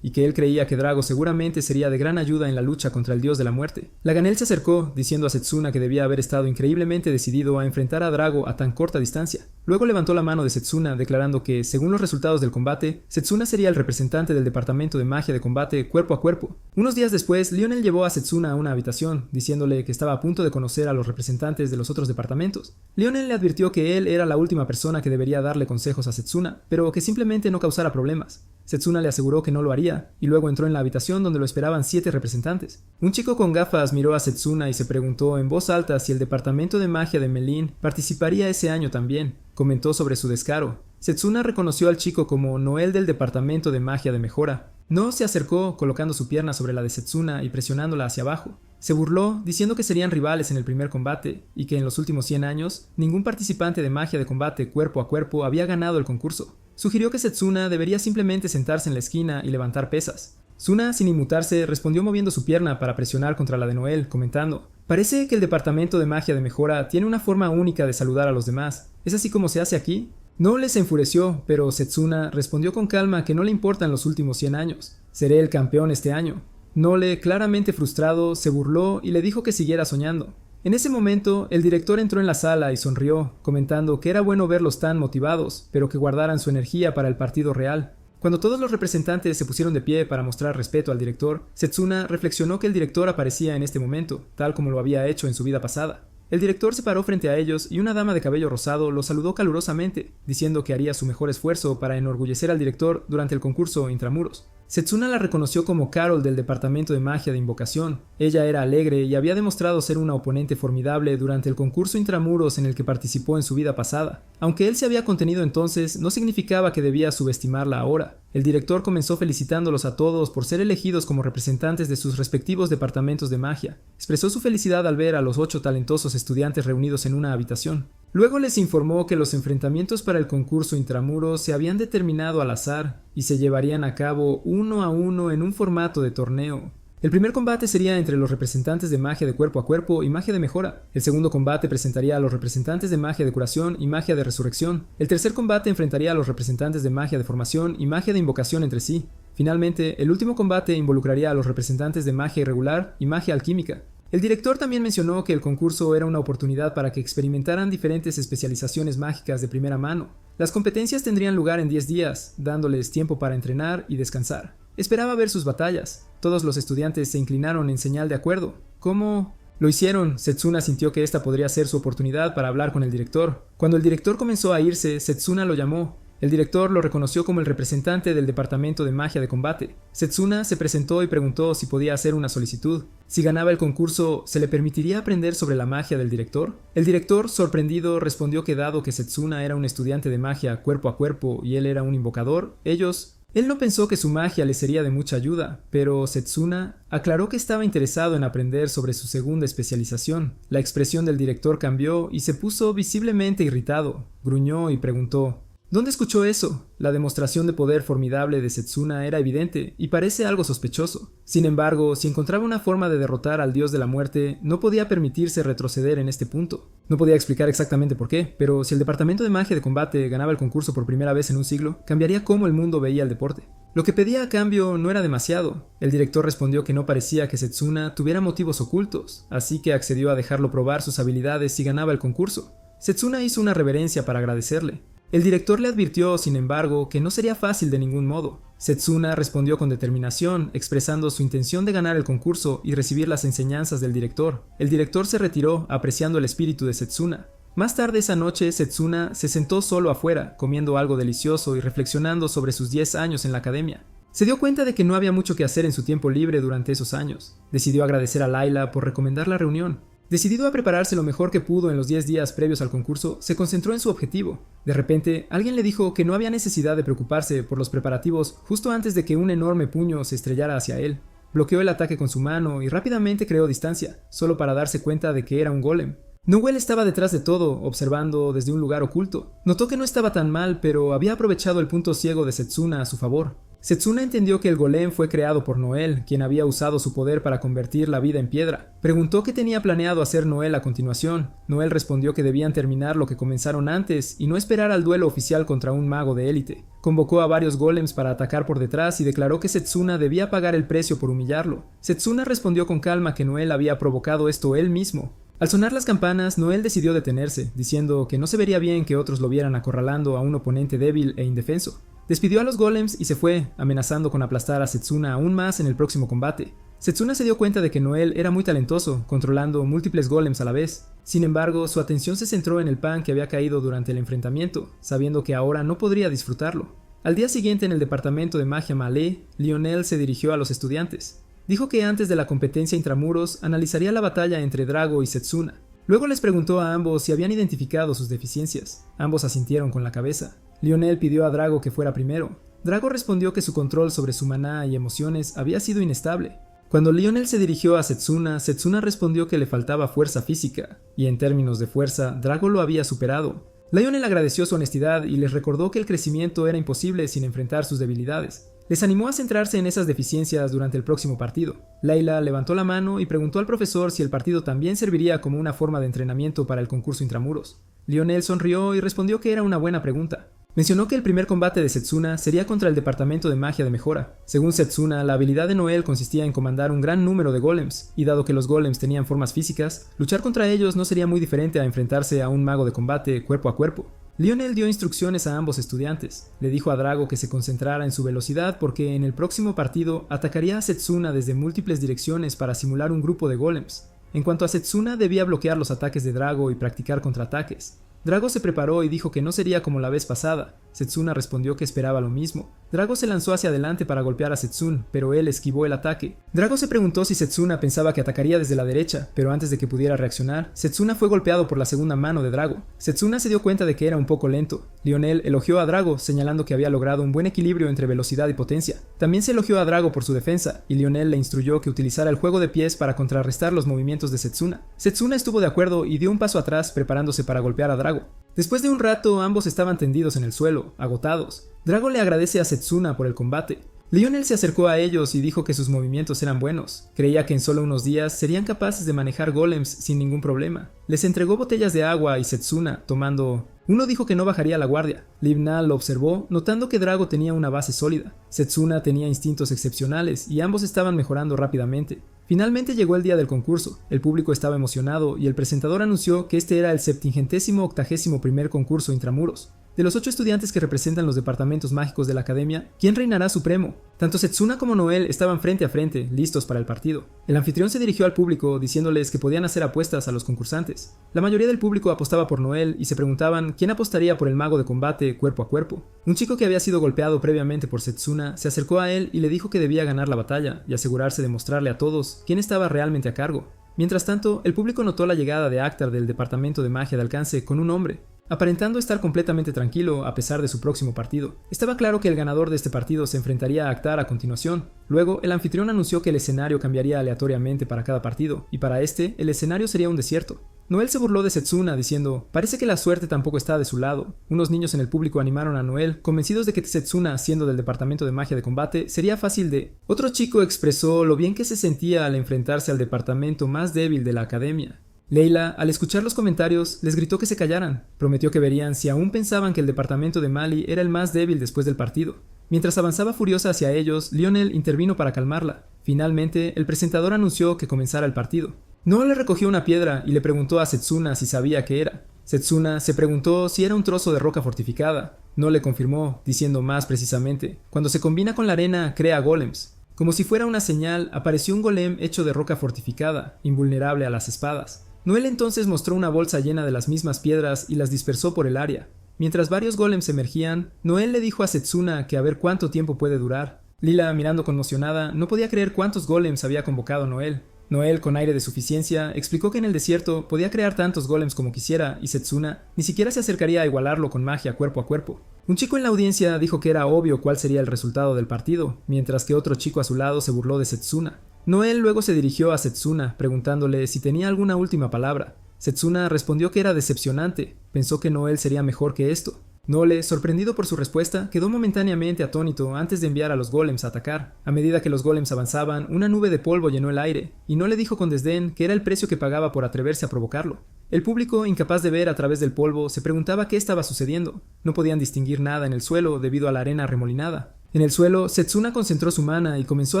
Speaker 1: y que él creía que Drago seguramente sería de gran ayuda en la lucha contra el dios de la muerte. Laganel se acercó, diciendo a Setsuna que debía haber estado increíblemente decidido a enfrentar a Drago a tan corta distancia. Luego levantó la mano de Setsuna, declarando que, según los resultados del combate, Setsuna sería el representante del departamento de magia de combate cuerpo a cuerpo. Unos días después, Lionel llevó a Setsuna a una habitación, diciéndole que estaba a punto de conocer a los representantes de los otros departamentos. Lionel le advirtió que él era la última persona que debería darle consejos a Setsuna, pero que simplemente no causara problemas. Setsuna le aseguró que no lo haría, y luego entró en la habitación donde lo esperaban 7 representantes. Un chico con gafas miró a Setsuna y se preguntó en voz alta si el departamento de magia de Melin participaría ese año también. Comentó sobre su descaro. Setsuna reconoció al chico como Noel del departamento de magia de mejora. No se acercó, colocando su pierna sobre la de Setsuna y presionándola hacia abajo. Se burló, diciendo que serían rivales en el primer combate, y que en los últimos 100 años, ningún participante de magia de combate cuerpo a cuerpo había ganado el concurso. Sugirió que Setsuna debería simplemente sentarse en la esquina y levantar pesas. Suna, sin inmutarse, respondió moviendo su pierna para presionar contra la de Noel, comentando: «Parece que el departamento de magia de mejora tiene una forma única de saludar a los demás. ¿Es así como se hace aquí?». Noel se enfureció, pero Setsuna respondió con calma que no le importan los últimos 100 años. «Seré el campeón este año». Noel, claramente frustrado, se burló y le dijo que siguiera soñando. En ese momento, el director entró en la sala y sonrió, comentando que era bueno verlos tan motivados, pero que guardaran su energía para el partido real. Cuando todos los representantes se pusieron de pie para mostrar respeto al director, Setsuna reflexionó que el director aparecía en este momento, tal como lo había hecho en su vida pasada. El director se paró frente a ellos y una dama de cabello rosado lo saludó calurosamente, diciendo que haría su mejor esfuerzo para enorgullecer al director durante el concurso Intramuros. Setsuna la reconoció como Carol del departamento de magia de invocación. Ella era alegre y había demostrado ser una oponente formidable durante el concurso Intramuros en el que participó en su vida pasada. Aunque él se había contenido entonces, no significaba que debía subestimarla ahora. El director comenzó felicitándolos a todos por ser elegidos como representantes de sus respectivos departamentos de magia. Expresó su felicidad al ver a los 8 talentosos estudiantes reunidos en una habitación. Luego les informó que los enfrentamientos para el concurso Intramuros se habían determinado al azar y se llevarían a cabo 1 a 1 en un formato de torneo. El primer combate sería entre los representantes de magia de cuerpo a cuerpo y magia de mejora. El segundo combate presentaría a los representantes de magia de curación y magia de resurrección. El tercer combate enfrentaría a los representantes de magia de formación y magia de invocación entre sí. Finalmente, el último combate involucraría a los representantes de magia irregular y magia alquímica. El director también mencionó que el concurso era una oportunidad para que experimentaran diferentes especializaciones mágicas de primera mano. Las competencias tendrían lugar en 10 días, dándoles tiempo para entrenar y descansar. Esperaba ver sus batallas. Todos los estudiantes se inclinaron en señal de acuerdo. ¿Cómo? Lo hicieron. Setsuna sintió que esta podría ser su oportunidad para hablar con el director. Cuando el director comenzó a irse, Setsuna lo llamó. El director lo reconoció como el representante del departamento de magia de combate. Setsuna se presentó y preguntó si podía hacer una solicitud. Si ganaba el concurso, ¿se le permitiría aprender sobre la magia del director? El director, sorprendido, respondió que dado que Setsuna era un estudiante de magia cuerpo a cuerpo y él era un invocador, Él no pensó que su magia le sería de mucha ayuda, pero Setsuna aclaró que estaba interesado en aprender sobre su segunda especialización. La expresión del director cambió y se puso visiblemente irritado. Gruñó y preguntó: ¿Dónde escuchó eso? La demostración de poder formidable de Setsuna era evidente y parece algo sospechoso. Sin embargo, si encontraba una forma de derrotar al dios de la muerte, no podía permitirse retroceder en este punto. No podía explicar exactamente por qué, pero si el departamento de magia de combate ganaba el concurso por primera vez en un siglo, cambiaría cómo el mundo veía el deporte. Lo que pedía a cambio no era demasiado. El director respondió que no parecía que Setsuna tuviera motivos ocultos, así que accedió a dejarlo probar sus habilidades si ganaba el concurso. Setsuna hizo una reverencia para agradecerle. El director le advirtió, sin embargo, que no sería fácil de ningún modo. Setsuna respondió con determinación, expresando su intención de ganar el concurso y recibir las enseñanzas del director. El director se retiró, apreciando el espíritu de Setsuna. Más tarde esa noche, Setsuna se sentó solo afuera, comiendo algo delicioso y reflexionando sobre sus 10 años en la academia. Se dio cuenta de que no había mucho que hacer en su tiempo libre durante esos años. Decidió agradecer a Layla por recomendar la reunión. Decidido a prepararse lo mejor que pudo en los 10 días previos al concurso, se concentró en su objetivo. De repente, alguien le dijo que no había necesidad de preocuparse por los preparativos justo antes de que un enorme puño se estrellara hacia él. Bloqueó el ataque con su mano y rápidamente creó distancia, solo para darse cuenta de que era un golem. Noel estaba detrás de todo, observando desde un lugar oculto. Notó que no estaba tan mal, pero había aprovechado el punto ciego de Setsuna a su favor. Setsuna entendió que el golem fue creado por Noel, quien había usado su poder para convertir la vida en piedra. Preguntó qué tenía planeado hacer Noel a continuación. Noel respondió que debían terminar lo que comenzaron antes y no esperar al duelo oficial contra un mago de élite. Convocó a varios golems para atacar por detrás y declaró que Setsuna debía pagar el precio por humillarlo. Setsuna respondió con calma que Noel había provocado esto él mismo. Al sonar las campanas, Noel decidió detenerse, diciendo que no se vería bien que otros lo vieran acorralando a un oponente débil e indefenso. Despidió a los golems y se fue, amenazando con aplastar a Setsuna aún más en el próximo combate. Setsuna se dio cuenta de que Noel era muy talentoso, controlando múltiples golems a la vez. Sin embargo, su atención se centró en el pan que había caído durante el enfrentamiento, sabiendo que ahora no podría disfrutarlo. Al día siguiente en el departamento de magia Malé, Lionel se dirigió a los estudiantes. Dijo que antes de la competencia intramuros analizaría la batalla entre Drago y Setsuna. Luego les preguntó a ambos si habían identificado sus deficiencias. Ambos asintieron con la cabeza. Lionel pidió a Drago que fuera primero. Drago respondió que su control sobre su maná y emociones había sido inestable. Cuando Lionel se dirigió a Setsuna, Setsuna respondió que le faltaba fuerza física, y en términos de fuerza, Drago lo había superado. Lionel agradeció su honestidad y les recordó que el crecimiento era imposible sin enfrentar sus debilidades. Les animó a centrarse en esas deficiencias durante el próximo partido. Layla levantó la mano y preguntó al profesor si el partido también serviría como una forma de entrenamiento para el concurso intramuros. Lionel sonrió y respondió que era una buena pregunta. Mencionó que el primer combate de Setsuna sería contra el departamento de magia de mejora. Según Setsuna, la habilidad de Noel consistía en comandar un gran número de golems, y dado que los golems tenían formas físicas, luchar contra ellos no sería muy diferente a enfrentarse a un mago de combate cuerpo a cuerpo. Lionel dio instrucciones a ambos estudiantes. Le dijo a Drago que se concentrara en su velocidad porque en el próximo partido atacaría a Setsuna desde múltiples direcciones para simular un grupo de golems. En cuanto a Setsuna, debía bloquear los ataques de Drago y practicar contraataques. Drago se preparó y dijo que no sería como la vez pasada. Setsuna respondió que esperaba lo mismo. Drago se lanzó hacia adelante para golpear a Setsuna, pero él esquivó el ataque. Drago se preguntó si Setsuna pensaba que atacaría desde la derecha, pero antes de que pudiera reaccionar, Setsuna fue golpeado por la segunda mano de Drago. Setsuna se dio cuenta de que era un poco lento. Lionel elogió a Drago, señalando que había logrado un buen equilibrio entre velocidad y potencia. También se elogió a Drago por su defensa, y Lionel le instruyó que utilizara el juego de pies para contrarrestar los movimientos de Setsuna. Setsuna estuvo de acuerdo y dio un paso atrás preparándose para golpear a Drago. Después de un rato, ambos estaban tendidos en el suelo, agotados. Drago le agradece a Setsuna por el combate. Lionel se acercó a ellos y dijo que sus movimientos eran buenos. Creía que en solo unos días serían capaces de manejar golems sin ningún problema. Les entregó botellas de agua y Setsuna, tomando... Uno dijo que no bajaría la guardia. Livnal lo observó, notando que Drago tenía una base sólida. Setsuna tenía instintos excepcionales y ambos estaban mejorando rápidamente. Finalmente llegó el día del concurso. El público estaba emocionado y el presentador anunció que este era el 781º concurso intramuros. De los 8 estudiantes que representan los departamentos mágicos de la academia, ¿quién reinará supremo? Tanto Setsuna como Noel estaban frente a frente, listos para el partido. El anfitrión se dirigió al público diciéndoles que podían hacer apuestas a los concursantes. La mayoría del público apostaba por Noel y se preguntaban quién apostaría por el mago de combate cuerpo a cuerpo. Un chico que había sido golpeado previamente por Setsuna se acercó a él y le dijo que debía ganar la batalla y asegurarse de mostrarle a todos quién estaba realmente a cargo. Mientras tanto, el público notó la llegada de Actar del departamento de magia de alcance con un hombre, aparentando estar completamente tranquilo a pesar de su próximo partido. Estaba claro que el ganador de este partido se enfrentaría a Actar a continuación. Luego, el anfitrión anunció que el escenario cambiaría aleatoriamente para cada partido, y para este, el escenario sería un desierto. Noel se burló de Setsuna diciendo, parece que la suerte tampoco está de su lado. Unos niños en el público animaron a Noel, convencidos de que Setsuna, siendo del departamento de magia de combate, sería fácil de... Otro chico expresó lo bien que se sentía al enfrentarse al departamento más débil de la academia. Leila, al escuchar los comentarios, les gritó que se callaran. Prometió que verían si aún pensaban que el departamento de Mali era el más débil después del partido. Mientras avanzaba furiosa hacia ellos, Lionel intervino para calmarla. Finalmente, el presentador anunció que comenzara el partido. Noel le recogió una piedra y le preguntó a Setsuna si sabía qué era. Setsuna se preguntó si era un trozo de roca fortificada. No le confirmó, diciendo más precisamente, cuando se combina con la arena, crea golems. Como si fuera una señal, apareció un golem hecho de roca fortificada, invulnerable a las espadas. Noel entonces mostró una bolsa llena de las mismas piedras y las dispersó por el área. Mientras varios golems emergían, Noel le dijo a Setsuna que a ver cuánto tiempo puede durar. Lila, mirando conmocionada, no podía creer cuántos golems había convocado Noel. Noel, con aire de suficiencia, explicó que en el desierto podía crear tantos golems como quisiera y Setsuna ni siquiera se acercaría a igualarlo con magia cuerpo a cuerpo. Un chico en la audiencia dijo que era obvio cuál sería el resultado del partido, mientras que otro chico a su lado se burló de Setsuna. Noel luego se dirigió a Setsuna, preguntándole si tenía alguna última palabra. Setsuna respondió que era decepcionante, pensó que Noel sería mejor que esto. Noel, sorprendido por su respuesta, quedó momentáneamente atónito antes de enviar a los golems a atacar. A medida que los golems avanzaban, una nube de polvo llenó el aire, y Noel le dijo con desdén que era el precio que pagaba por atreverse a provocarlo. El público, incapaz de ver a través del polvo, se preguntaba qué estaba sucediendo. No podían distinguir nada en el suelo debido a la arena remolinada. En el suelo, Setsuna concentró su mana y comenzó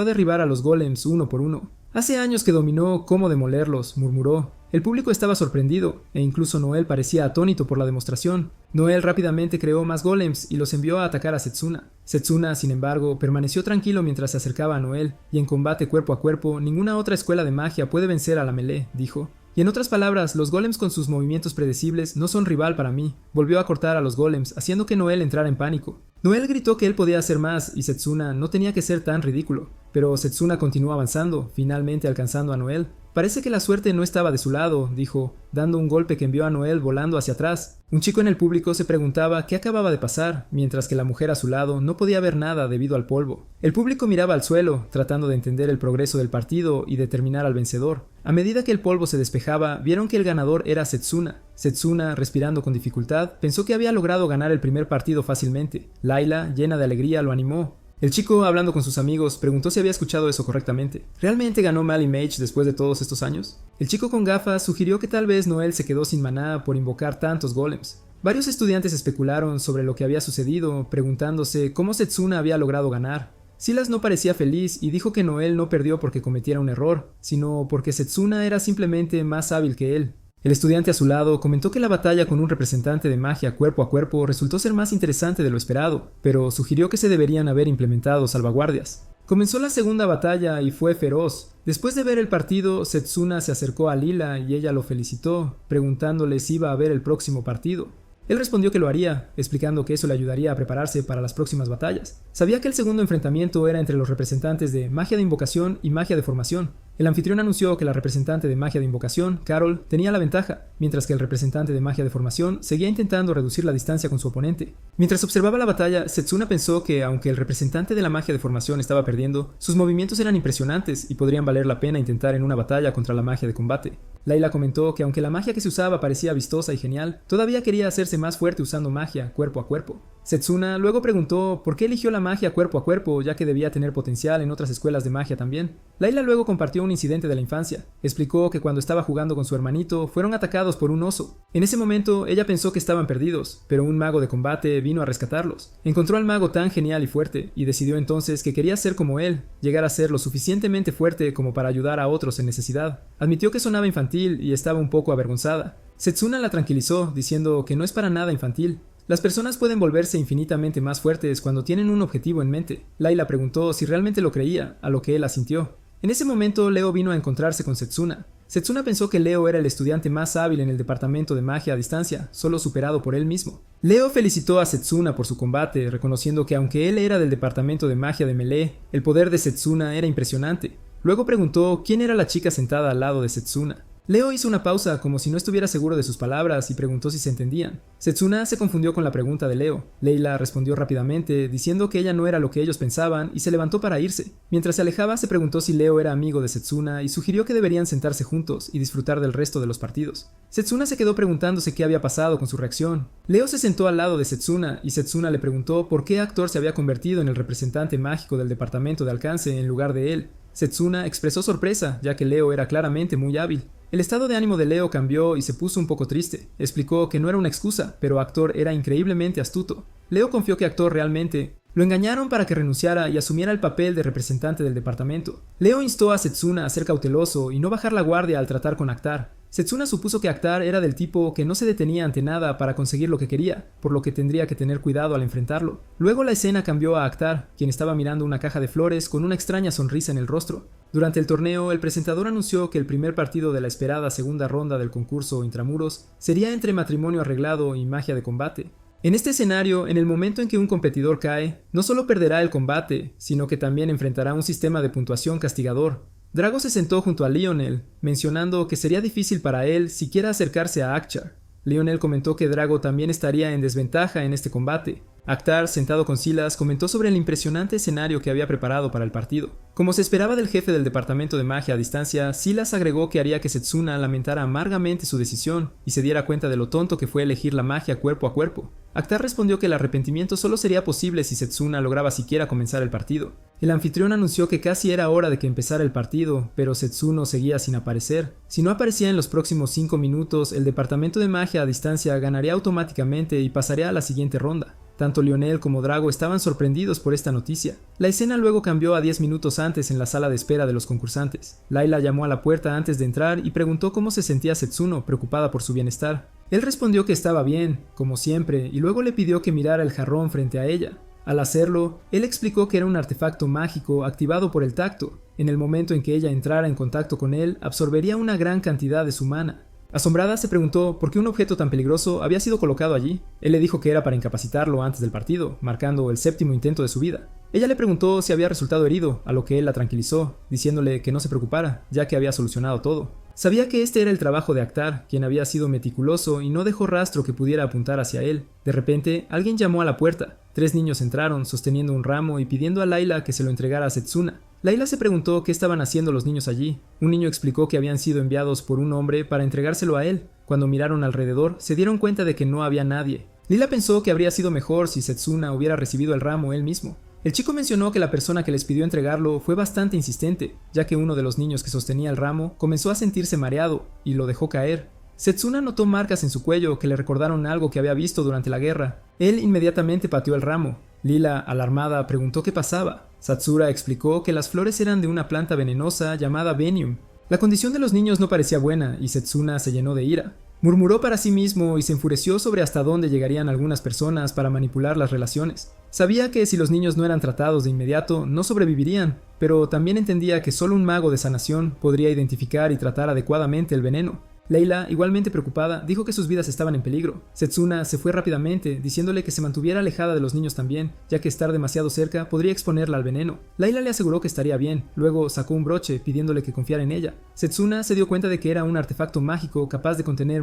Speaker 1: a derribar a los golems uno por uno. Hace años que dominó cómo demolerlos, murmuró. El público estaba sorprendido, e incluso Noel parecía atónito por la demostración. Noel rápidamente creó más golems y los envió a atacar a Setsuna. Setsuna, sin embargo, permaneció tranquilo mientras se acercaba a Noel, y en combate cuerpo a cuerpo, ninguna otra escuela de magia puede vencer a la melee, dijo. Y en otras palabras, los golems con sus movimientos predecibles no son rival para mí. Volvió a cortar a los golems, haciendo que Noel entrara en pánico. Noel gritó que él podía hacer más y Setsuna no tenía que ser tan ridículo. Pero Setsuna continuó avanzando, finalmente alcanzando a Noel. Parece que la suerte no estaba de su lado, dijo, dando un golpe que envió a Noel volando hacia atrás. Un chico en el público se preguntaba qué acababa de pasar, mientras que la mujer a su lado no podía ver nada debido al polvo. El público miraba al suelo, tratando de entender el progreso del partido y determinar al vencedor. A medida que el polvo se despejaba, vieron que el ganador era Setsuna. Setsuna, respirando con dificultad, pensó que había logrado ganar el primer partido fácilmente. Layla, llena de alegría, lo animó. El chico, hablando con sus amigos, preguntó si había escuchado eso correctamente. ¿Realmente ganó Mali Mage después de todos estos años? El chico con gafas sugirió que tal vez Noel se quedó sin maná por invocar tantos golems. Varios estudiantes especularon sobre lo que había sucedido, preguntándose cómo Setsuna había logrado ganar. Silas no parecía feliz y dijo que Noel no perdió porque cometiera un error, sino porque Setsuna era simplemente más hábil que él. El estudiante a su lado comentó que la batalla con un representante de magia cuerpo a cuerpo resultó ser más interesante de lo esperado, pero sugirió que se deberían haber implementado salvaguardias. Comenzó la segunda batalla y fue feroz. Después de ver el partido, Setsuna se acercó a Lila y ella lo felicitó, preguntándole si iba a ver el próximo partido. Él respondió que lo haría, explicando que eso le ayudaría a prepararse para las próximas batallas. Sabía que el segundo enfrentamiento era entre los representantes de magia de invocación y magia de formación. El anfitrión anunció que la representante de magia de invocación, Carol, tenía la ventaja, mientras que el representante de magia de formación seguía intentando reducir la distancia con su oponente. Mientras observaba la batalla, Setsuna pensó que, aunque el representante de la magia de formación estaba perdiendo, sus movimientos eran impresionantes y podrían valer la pena intentar en una batalla contra la magia de combate. Layla comentó que aunque la magia que se usaba parecía vistosa y genial, todavía quería hacerse más fuerte usando magia cuerpo a cuerpo. Setsuna luego preguntó por qué eligió la magia cuerpo a cuerpo, ya que debía tener potencial en otras escuelas de magia también. Layla luego compartió un incidente de la infancia. Explicó que cuando estaba jugando con su hermanito, fueron atacados por un oso. En ese momento, ella pensó que estaban perdidos, pero un mago de combate vino a rescatarlos. Encontró al mago tan genial y fuerte, y decidió entonces que quería ser como él, llegar a ser lo suficientemente fuerte como para ayudar a otros en necesidad. Admitió que sonaba infantil y estaba un poco avergonzada. Setsuna la tranquilizó, diciendo que no es para nada infantil. Las personas pueden volverse infinitamente más fuertes cuando tienen un objetivo en mente. Layla preguntó si realmente lo creía, a lo que él asintió. En ese momento, Leo vino a encontrarse con Setsuna. Setsuna pensó que Leo era el estudiante más hábil en el departamento de magia a distancia, solo superado por él mismo. Leo felicitó a Setsuna por su combate, reconociendo que aunque él era del departamento de magia de Melee, el poder de Setsuna era impresionante. Luego preguntó quién era la chica sentada al lado de Setsuna. Leo hizo una pausa como si no estuviera seguro de sus palabras y preguntó si se entendían. Setsuna se confundió con la pregunta de Leo. Leila respondió rápidamente, diciendo que ella no era lo que ellos pensaban, y se levantó para irse. Mientras se alejaba, se preguntó si Leo era amigo de Setsuna y sugirió que deberían sentarse juntos y disfrutar del resto de los partidos. Setsuna se quedó preguntándose qué había pasado con su reacción. Leo se sentó al lado de Setsuna y Setsuna le preguntó por qué actor se había convertido en el representante mágico del departamento de alcance en lugar de él. Setsuna expresó sorpresa, ya que Leo era claramente muy hábil. El estado de ánimo de Leo cambió y se puso un poco triste. Explicó que no era una excusa, pero Actor era increíblemente astuto. Leo confió que Actor realmente lo engañaron para que renunciara y asumiera el papel de representante del departamento. Leo instó a Setsuna a ser cauteloso y no bajar la guardia al tratar con Actar. Setsuna supuso que Actar era del tipo que no se detenía ante nada para conseguir lo que quería, por lo que tendría que tener cuidado al enfrentarlo. Luego la escena cambió a Actar, quien estaba mirando una caja de flores con una extraña sonrisa en el rostro. Durante el torneo, el presentador anunció que el primer partido de la esperada segunda ronda del concurso Intramuros sería entre matrimonio arreglado y magia de combate. En este escenario, en el momento en que un competidor cae, no solo perderá el combate, sino que también enfrentará un sistema de puntuación castigador. Drago se sentó junto a Lionel, mencionando que sería difícil para él siquiera acercarse a Akchar. Lionel comentó que Drago también estaría en desventaja en este combate. Actar, sentado con Silas, comentó sobre el impresionante escenario que había preparado para el partido. Como se esperaba del jefe del departamento de magia a distancia, Silas agregó que haría que Setsuna lamentara amargamente su decisión y se diera cuenta de lo tonto que fue elegir la magia cuerpo a cuerpo. Actar respondió que el arrepentimiento solo sería posible si Setsuna lograba siquiera comenzar el partido. El anfitrión anunció que casi era hora de que empezara el partido, pero Setsuno seguía sin aparecer. Si no aparecía en los próximos 5 minutos, el departamento de magia a distancia ganaría automáticamente y pasaría a la siguiente ronda. Tanto Lionel como Drago estaban sorprendidos por esta noticia. La escena luego cambió a 10 minutos antes en la sala de espera de los concursantes. Layla llamó a la puerta antes de entrar y preguntó cómo se sentía Setsuno, preocupada por su bienestar. Él respondió que estaba bien, como siempre, y luego le pidió que mirara el jarrón frente a ella. Al hacerlo, él explicó que era un artefacto mágico activado por el tacto. En el momento en que ella entrara en contacto con él, absorbería una gran cantidad de su mana. Asombrada, se preguntó por qué un objeto tan peligroso había sido colocado allí. Él le dijo que era para incapacitarlo antes del partido, marcando el 7º intento de su vida. Ella le preguntó si había resultado herido, a lo que él la tranquilizó, diciéndole que no se preocupara, ya que había solucionado todo. Sabía que este era el trabajo de Actar, quien había sido meticuloso y no dejó rastro que pudiera apuntar hacia él. De repente, alguien llamó a la puerta. 3 niños entraron, sosteniendo un ramo y pidiendo a Layla que se lo entregara a Setsuna. Layla se preguntó qué estaban haciendo los niños allí. Un niño explicó que habían sido enviados por un hombre para entregárselo a él. Cuando miraron alrededor, se dieron cuenta de que no había nadie. Lila pensó que habría sido mejor si Setsuna hubiera recibido el ramo él mismo. El chico mencionó que la persona que les pidió entregarlo fue bastante insistente, ya que uno de los niños que sostenía el ramo comenzó a sentirse mareado y lo dejó caer. Setsuna notó marcas en su cuello que le recordaron algo que había visto durante la guerra. Él inmediatamente pateó el ramo. Lila, alarmada, preguntó qué pasaba. Satsura explicó que las flores eran de una planta venenosa llamada Venium. La condición de los niños no parecía buena y Setsuna se llenó de ira. Murmuró para sí mismo y se enfureció sobre hasta dónde llegarían algunas personas para manipular las relaciones. Sabía que si los niños no eran tratados de inmediato, no sobrevivirían, pero también entendía que solo un mago de sanación podría identificar y tratar adecuadamente el veneno. Layla, igualmente preocupada, dijo que sus vidas estaban en peligro. Setsuna se fue rápidamente, diciéndole que se mantuviera alejada de los niños también, ya que estar demasiado cerca podría exponerla al veneno. Layla le aseguró que estaría bien, luego sacó un broche pidiéndole que confiara en ella. Setsuna se dio cuenta de que era un artefacto mágico capaz de contener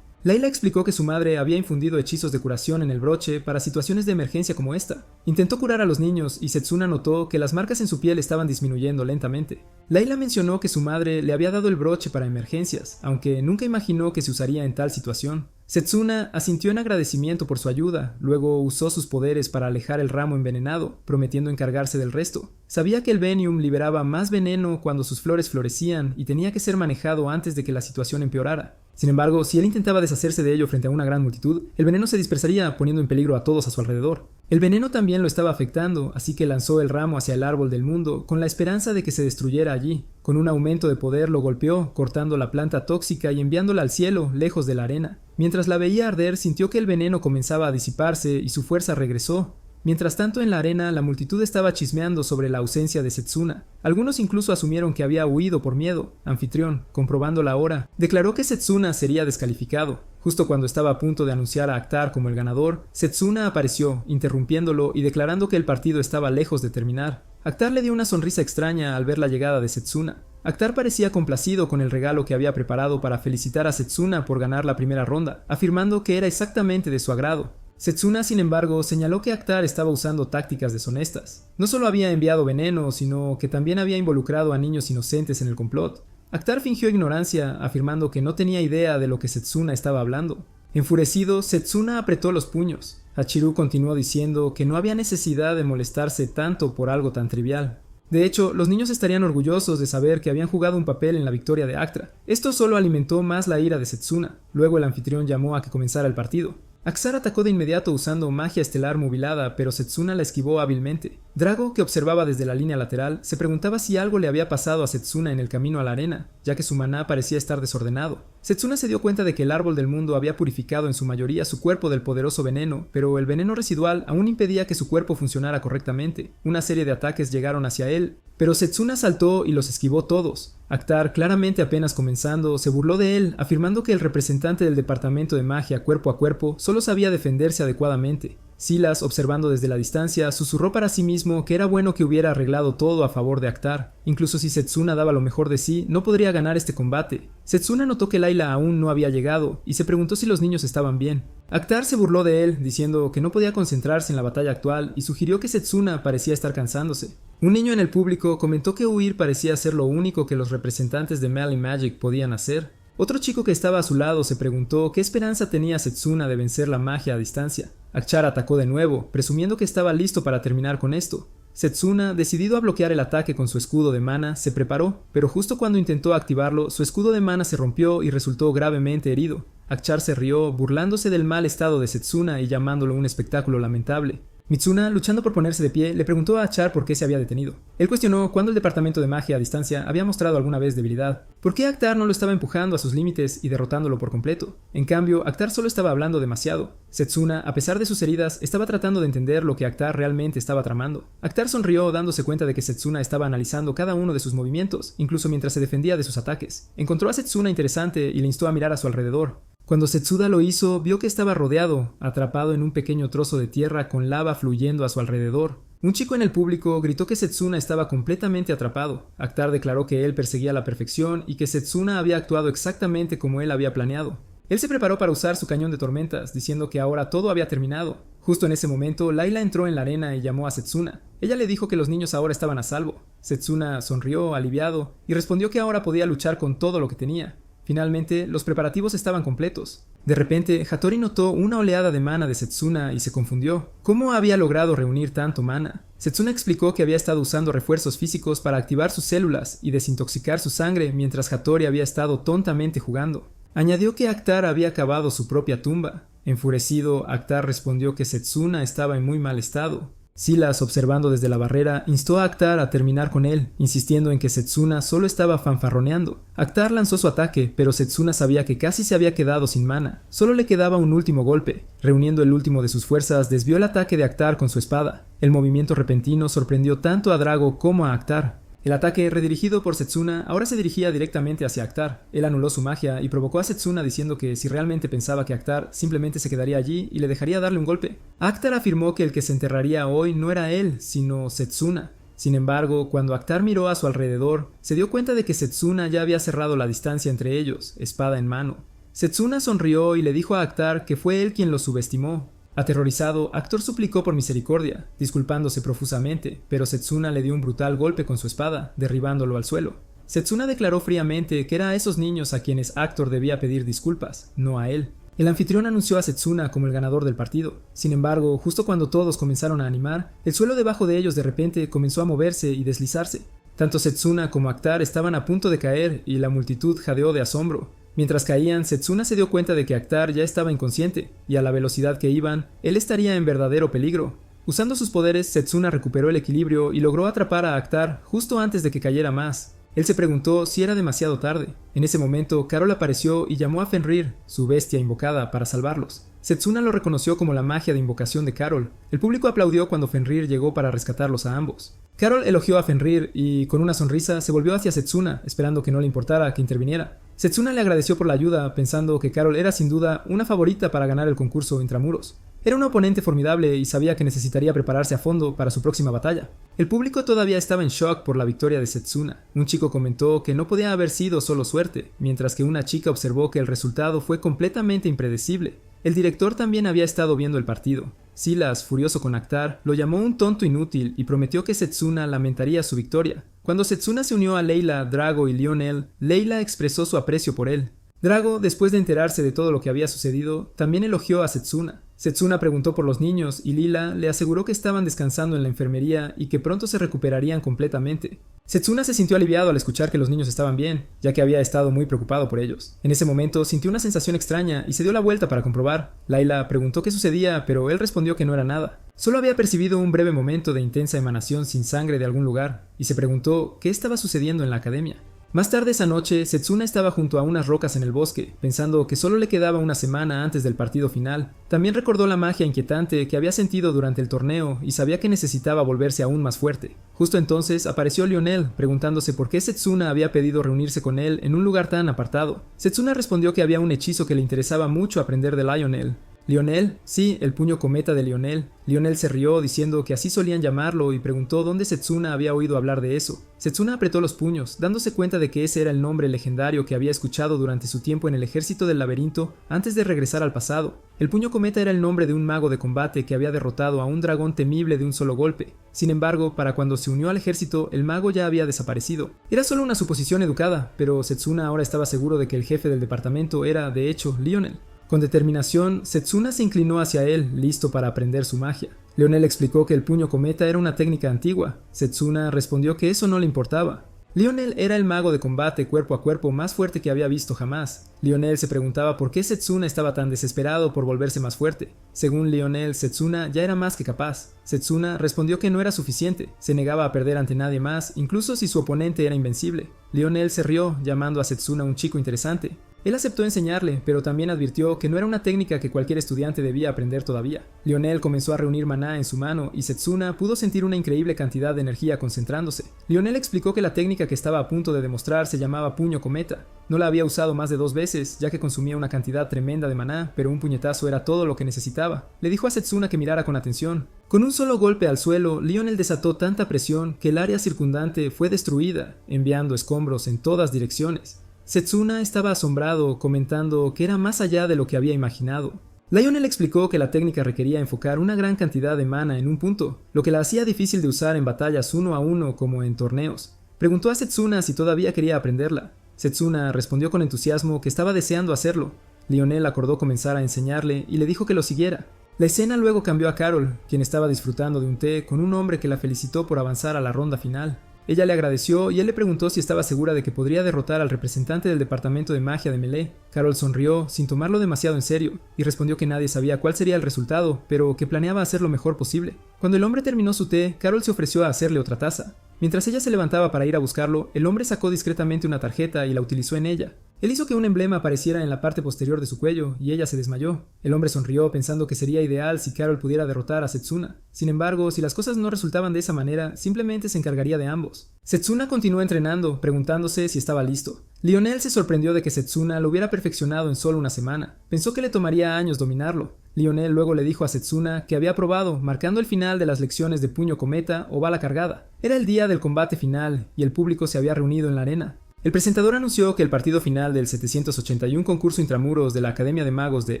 Speaker 1: Layla explicó que su madre había infundido hechizos de curación en el broche para situaciones de emergencia como esta. Intentó curar a los niños y Setsuna notó que las marcas en su piel estaban disminuyendo lentamente. Layla mencionó que su madre le había dado el broche para emergencias, aunque nunca imaginó que se usaría en tal situación. Setsuna asintió en agradecimiento por su ayuda, luego usó sus poderes para alejar el ramo envenenado, prometiendo encargarse del resto. Sabía que el Venium liberaba más veneno cuando sus flores florecían y tenía que ser manejado antes de que la situación empeorara. Sin embargo, si él intentaba deshacerse de ello frente a una gran multitud, el veneno se dispersaría poniendo en peligro a todos a su alrededor. El veneno también lo estaba afectando, así que lanzó el ramo hacia el árbol del mundo con la esperanza de que se destruyera allí. Con un aumento de poder lo golpeó, cortando la planta tóxica y enviándola al cielo, lejos de la arena. Mientras la veía arder, sintió que el veneno comenzaba a disiparse y su fuerza regresó. Mientras tanto, en la arena, la multitud estaba chismeando sobre la ausencia de Setsuna. Algunos incluso asumieron que había huido por miedo. Anfitrión, comprobando la hora, declaró que Setsuna sería descalificado. Justo cuando estaba a punto de anunciar a Actar como el ganador, Setsuna apareció, interrumpiéndolo y declarando que el partido estaba lejos de terminar. Actar le dio una sonrisa extraña al ver la llegada de Setsuna. Actar parecía complacido con el regalo que había preparado para felicitar a Setsuna por ganar la primera ronda, afirmando que era exactamente de su agrado. Setsuna, sin embargo, señaló que Actar estaba usando tácticas deshonestas. No solo había enviado veneno, sino que también había involucrado a niños inocentes en el complot. Actar fingió ignorancia, afirmando que no tenía idea de lo que Setsuna estaba hablando. Enfurecido, Setsuna apretó los puños. Hachiru continuó diciendo que no había necesidad de molestarse tanto por algo tan trivial. De hecho, los niños estarían orgullosos de saber que habían jugado un papel en la victoria de Actar. Esto solo alimentó más la ira de Setsuna. Luego el anfitrión llamó a que comenzara el partido. Axar atacó de inmediato usando magia estelar movilada, pero Setsuna la esquivó hábilmente. Drago, que observaba desde la línea lateral, se preguntaba si algo le había pasado a Setsuna en el camino a la arena, ya que su maná parecía estar desordenado. Setsuna se dio cuenta de que el árbol del mundo había purificado en su mayoría su cuerpo del poderoso veneno, pero el veneno residual aún impedía que su cuerpo funcionara correctamente. Una serie de ataques llegaron hacia él, pero Setsuna saltó y los esquivó todos. Actar, claramente apenas comenzando, se burló de él, afirmando que el representante del departamento de magia cuerpo a cuerpo solo sabía defenderse adecuadamente. Silas, observando desde la distancia, susurró para sí mismo que era bueno que hubiera arreglado todo a favor de Actar. Incluso si Setsuna daba lo mejor de sí, no podría ganar este combate. Setsuna notó que Layla aún no había llegado, y se preguntó si los niños estaban bien. Actar se burló de él, diciendo que no podía concentrarse en la batalla actual, y sugirió que Setsuna parecía estar cansándose. Un niño en el público comentó que huir parecía ser lo único que los representantes de Melee Magic podían hacer. Otro chico que estaba a su lado se preguntó qué esperanza tenía Setsuna de vencer la magia a distancia. Akchar atacó de nuevo, presumiendo que estaba listo para terminar con esto. Setsuna, decidido a bloquear el ataque con su escudo de mana, se preparó, pero justo cuando intentó activarlo, su escudo de mana se rompió y resultó gravemente herido. Akchar se rió, burlándose del mal estado de Setsuna y llamándolo un espectáculo lamentable. Mitsuna, luchando por ponerse de pie, le preguntó a Akchar por qué se había detenido. Él cuestionó cuándo el departamento de magia a distancia había mostrado alguna vez debilidad. ¿Por qué Actar no lo estaba empujando a sus límites y derrotándolo por completo? En cambio, Actar solo estaba hablando demasiado. Setsuna, a pesar de sus heridas, estaba tratando de entender lo que Actar realmente estaba tramando. Actar sonrió dándose cuenta de que Setsuna estaba analizando cada uno de sus movimientos, incluso mientras se defendía de sus ataques. Encontró a Setsuna interesante y le instó a mirar a su alrededor. Cuando Setsuda lo hizo, vio que estaba rodeado, atrapado en un pequeño trozo de tierra con lava fluyendo a su alrededor. Un chico en el público gritó que Setsuna estaba completamente atrapado. Actar declaró que él perseguía la perfección y que Setsuna había actuado exactamente como él había planeado. Él se preparó para usar su cañón de tormentas, diciendo que ahora todo había terminado. Justo en ese momento, Layla entró en la arena y llamó a Setsuna. Ella le dijo que los niños ahora estaban a salvo. Setsuna sonrió, aliviado, y respondió que ahora podía luchar con todo lo que tenía. Finalmente, los preparativos estaban completos. De repente, Hattori notó una oleada de mana de Setsuna y se confundió. ¿Cómo había logrado reunir tanto mana? Setsuna explicó que había estado usando refuerzos físicos para activar sus células y desintoxicar su sangre mientras Hattori había estado tontamente jugando. Añadió que Actar había cavado su propia tumba. Enfurecido, Actar respondió que Setsuna estaba en muy mal estado. Silas, observando desde la barrera, instó a Actar a terminar con él, insistiendo en que Setsuna solo estaba fanfarroneando. Actar lanzó su ataque, pero Setsuna sabía que casi se había quedado sin mana. Solo le quedaba un último golpe. Reuniendo el último de sus fuerzas, desvió el ataque de Actar con su espada. El movimiento repentino sorprendió tanto a Drago como a Actar. El ataque, redirigido por Setsuna, ahora se dirigía directamente hacia Actar. Él anuló su magia y provocó a Setsuna diciendo que si realmente pensaba que Actar simplemente se quedaría allí y le dejaría darle un golpe. Actar afirmó que el que se enterraría hoy no era él, sino Setsuna. Sin embargo, cuando Actar miró a su alrededor, se dio cuenta de que Setsuna ya había cerrado la distancia entre ellos, espada en mano. Setsuna sonrió y le dijo a Actar que fue él quien lo subestimó. Aterrorizado, Actar suplicó por misericordia, disculpándose profusamente, pero Setsuna le dio un brutal golpe con su espada, derribándolo al suelo. Setsuna declaró fríamente que era a esos niños a quienes Actar debía pedir disculpas, no a él. El anfitrión anunció a Setsuna como el ganador del partido. Sin embargo, justo cuando todos comenzaron a animar, el suelo debajo de ellos de repente comenzó a moverse y deslizarse. Tanto Setsuna como Actar estaban a punto de caer y la multitud jadeó de asombro. Mientras caían, Setsuna se dio cuenta de que Actar ya estaba inconsciente, y a la velocidad que iban, él estaría en verdadero peligro. Usando sus poderes, Setsuna recuperó el equilibrio y logró atrapar a Actar justo antes de que cayera más. Él se preguntó si era demasiado tarde. En ese momento, Carol apareció y llamó a Fenrir, su bestia invocada, para salvarlos. Setsuna lo reconoció como la magia de invocación de Carol. El público aplaudió cuando Fenrir llegó para rescatarlos a ambos. Carol elogió a Fenrir y, con una sonrisa, se volvió hacia Setsuna, esperando que no le importara que interviniera. Setsuna le agradeció por la ayuda, pensando que Carol era sin duda una favorita para ganar el concurso intramuros. Era una oponente formidable y sabía que necesitaría prepararse a fondo para su próxima batalla. El público todavía estaba en shock por la victoria de Setsuna. Un chico comentó que no podía haber sido solo suerte, mientras que una chica observó que el resultado fue completamente impredecible. El director también había estado viendo el partido. Silas, furioso con Actar, lo llamó un tonto inútil y prometió que Setsuna lamentaría su victoria. Cuando Setsuna se unió a Layla, Drago y Lionel, Layla expresó su aprecio por él. Drago, después de enterarse de todo lo que había sucedido, también elogió a Setsuna. Setsuna preguntó por los niños y Lila le aseguró que estaban descansando en la enfermería y que pronto se recuperarían completamente. Setsuna se sintió aliviado al escuchar que los niños estaban bien, ya que había estado muy preocupado por ellos. En ese momento sintió una sensación extraña y se dio la vuelta para comprobar. Layla preguntó qué sucedía, pero él respondió que no era nada. Solo había percibido un breve momento de intensa emanación sin sangre de algún lugar, y se preguntó qué estaba sucediendo en la academia. Más tarde esa noche, Setsuna estaba junto a unas rocas en el bosque, pensando que solo le quedaba una semana antes del partido final. También recordó la magia inquietante que había sentido durante el torneo y sabía que necesitaba volverse aún más fuerte. Justo entonces apareció Lionel, preguntándose por qué Setsuna había pedido reunirse con él en un lugar tan apartado. Setsuna respondió que había un hechizo que le interesaba mucho aprender de Lionel. ¿Lionel? Sí, el puño cometa de Lionel. Lionel se rió diciendo que así solían llamarlo y preguntó dónde Setsuna había oído hablar de eso. Setsuna apretó los puños, dándose cuenta de que ese era el nombre legendario que había escuchado durante su tiempo en el ejército del laberinto antes de regresar al pasado. El puño cometa era el nombre de un mago de combate que había derrotado a un dragón temible de un solo golpe. Sin embargo, para cuando se unió al ejército, el mago ya había desaparecido. Era solo una suposición educada, pero Setsuna ahora estaba seguro de que el jefe del departamento era, de hecho, Lionel. Con determinación, Setsuna se inclinó hacia él, listo para aprender su magia. Lionel explicó que el puño cometa era una técnica antigua. Setsuna respondió que eso no le importaba. Lionel era el mago de combate cuerpo a cuerpo más fuerte que había visto jamás. Lionel se preguntaba por qué Setsuna estaba tan desesperado por volverse más fuerte. Según Lionel, Setsuna ya era más que capaz. Setsuna respondió que no era suficiente, se negaba a perder ante nadie más, incluso si su oponente era invencible. Lionel se rió, llamando a Setsuna un chico interesante. Él aceptó enseñarle, pero también advirtió que no era una técnica que cualquier estudiante debía aprender todavía. Lionel comenzó a reunir maná en su mano y Setsuna pudo sentir una increíble cantidad de energía concentrándose. Lionel explicó que la técnica que estaba a punto de demostrar se llamaba puño cometa. No la había usado más de 2 veces, ya que consumía una cantidad tremenda de maná, pero un puñetazo era todo lo que necesitaba. Le dijo a Setsuna que mirara con atención. Con un solo golpe al suelo, Lionel desató tanta presión que el área circundante fue destruida, enviando escombros en todas direcciones. Setsuna estaba asombrado, comentando que era más allá de lo que había imaginado. Lionel explicó que la técnica requería enfocar una gran cantidad de mana en un punto, lo que la hacía difícil de usar en batallas uno a uno como en torneos. Preguntó a Setsuna si todavía quería aprenderla. Setsuna respondió con entusiasmo que estaba deseando hacerlo. Lionel acordó comenzar a enseñarle y le dijo que lo siguiera. La escena luego cambió a Carol, quien estaba disfrutando de un té con un hombre que la felicitó por avanzar a la ronda final. Ella le agradeció y él le preguntó si estaba segura de que podría derrotar al representante del departamento de magia de Melee. Carol sonrió, sin tomarlo demasiado en serio, y respondió que nadie sabía cuál sería el resultado, pero que planeaba hacer lo mejor posible. Cuando el hombre terminó su té, Carol se ofreció a hacerle otra taza. Mientras ella se levantaba para ir a buscarlo, el hombre sacó discretamente una tarjeta y la utilizó en ella. Él hizo que un emblema apareciera en la parte posterior de su cuello, y ella se desmayó. El hombre sonrió pensando que sería ideal si Carol pudiera derrotar a Setsuna. Sin embargo, si las cosas no resultaban de esa manera, simplemente se encargaría de ambos. Setsuna continuó entrenando, preguntándose si estaba listo. Lionel se sorprendió de que Setsuna lo hubiera perfeccionado en solo una semana. Pensó que le tomaría años dominarlo. Lionel luego le dijo a Setsuna que había probado, marcando el final de las lecciones de puño cometa o bala cargada. Era el día del combate final, y el público se había reunido en la arena. El presentador anunció que el partido final del 781 concurso intramuros de la Academia de Magos de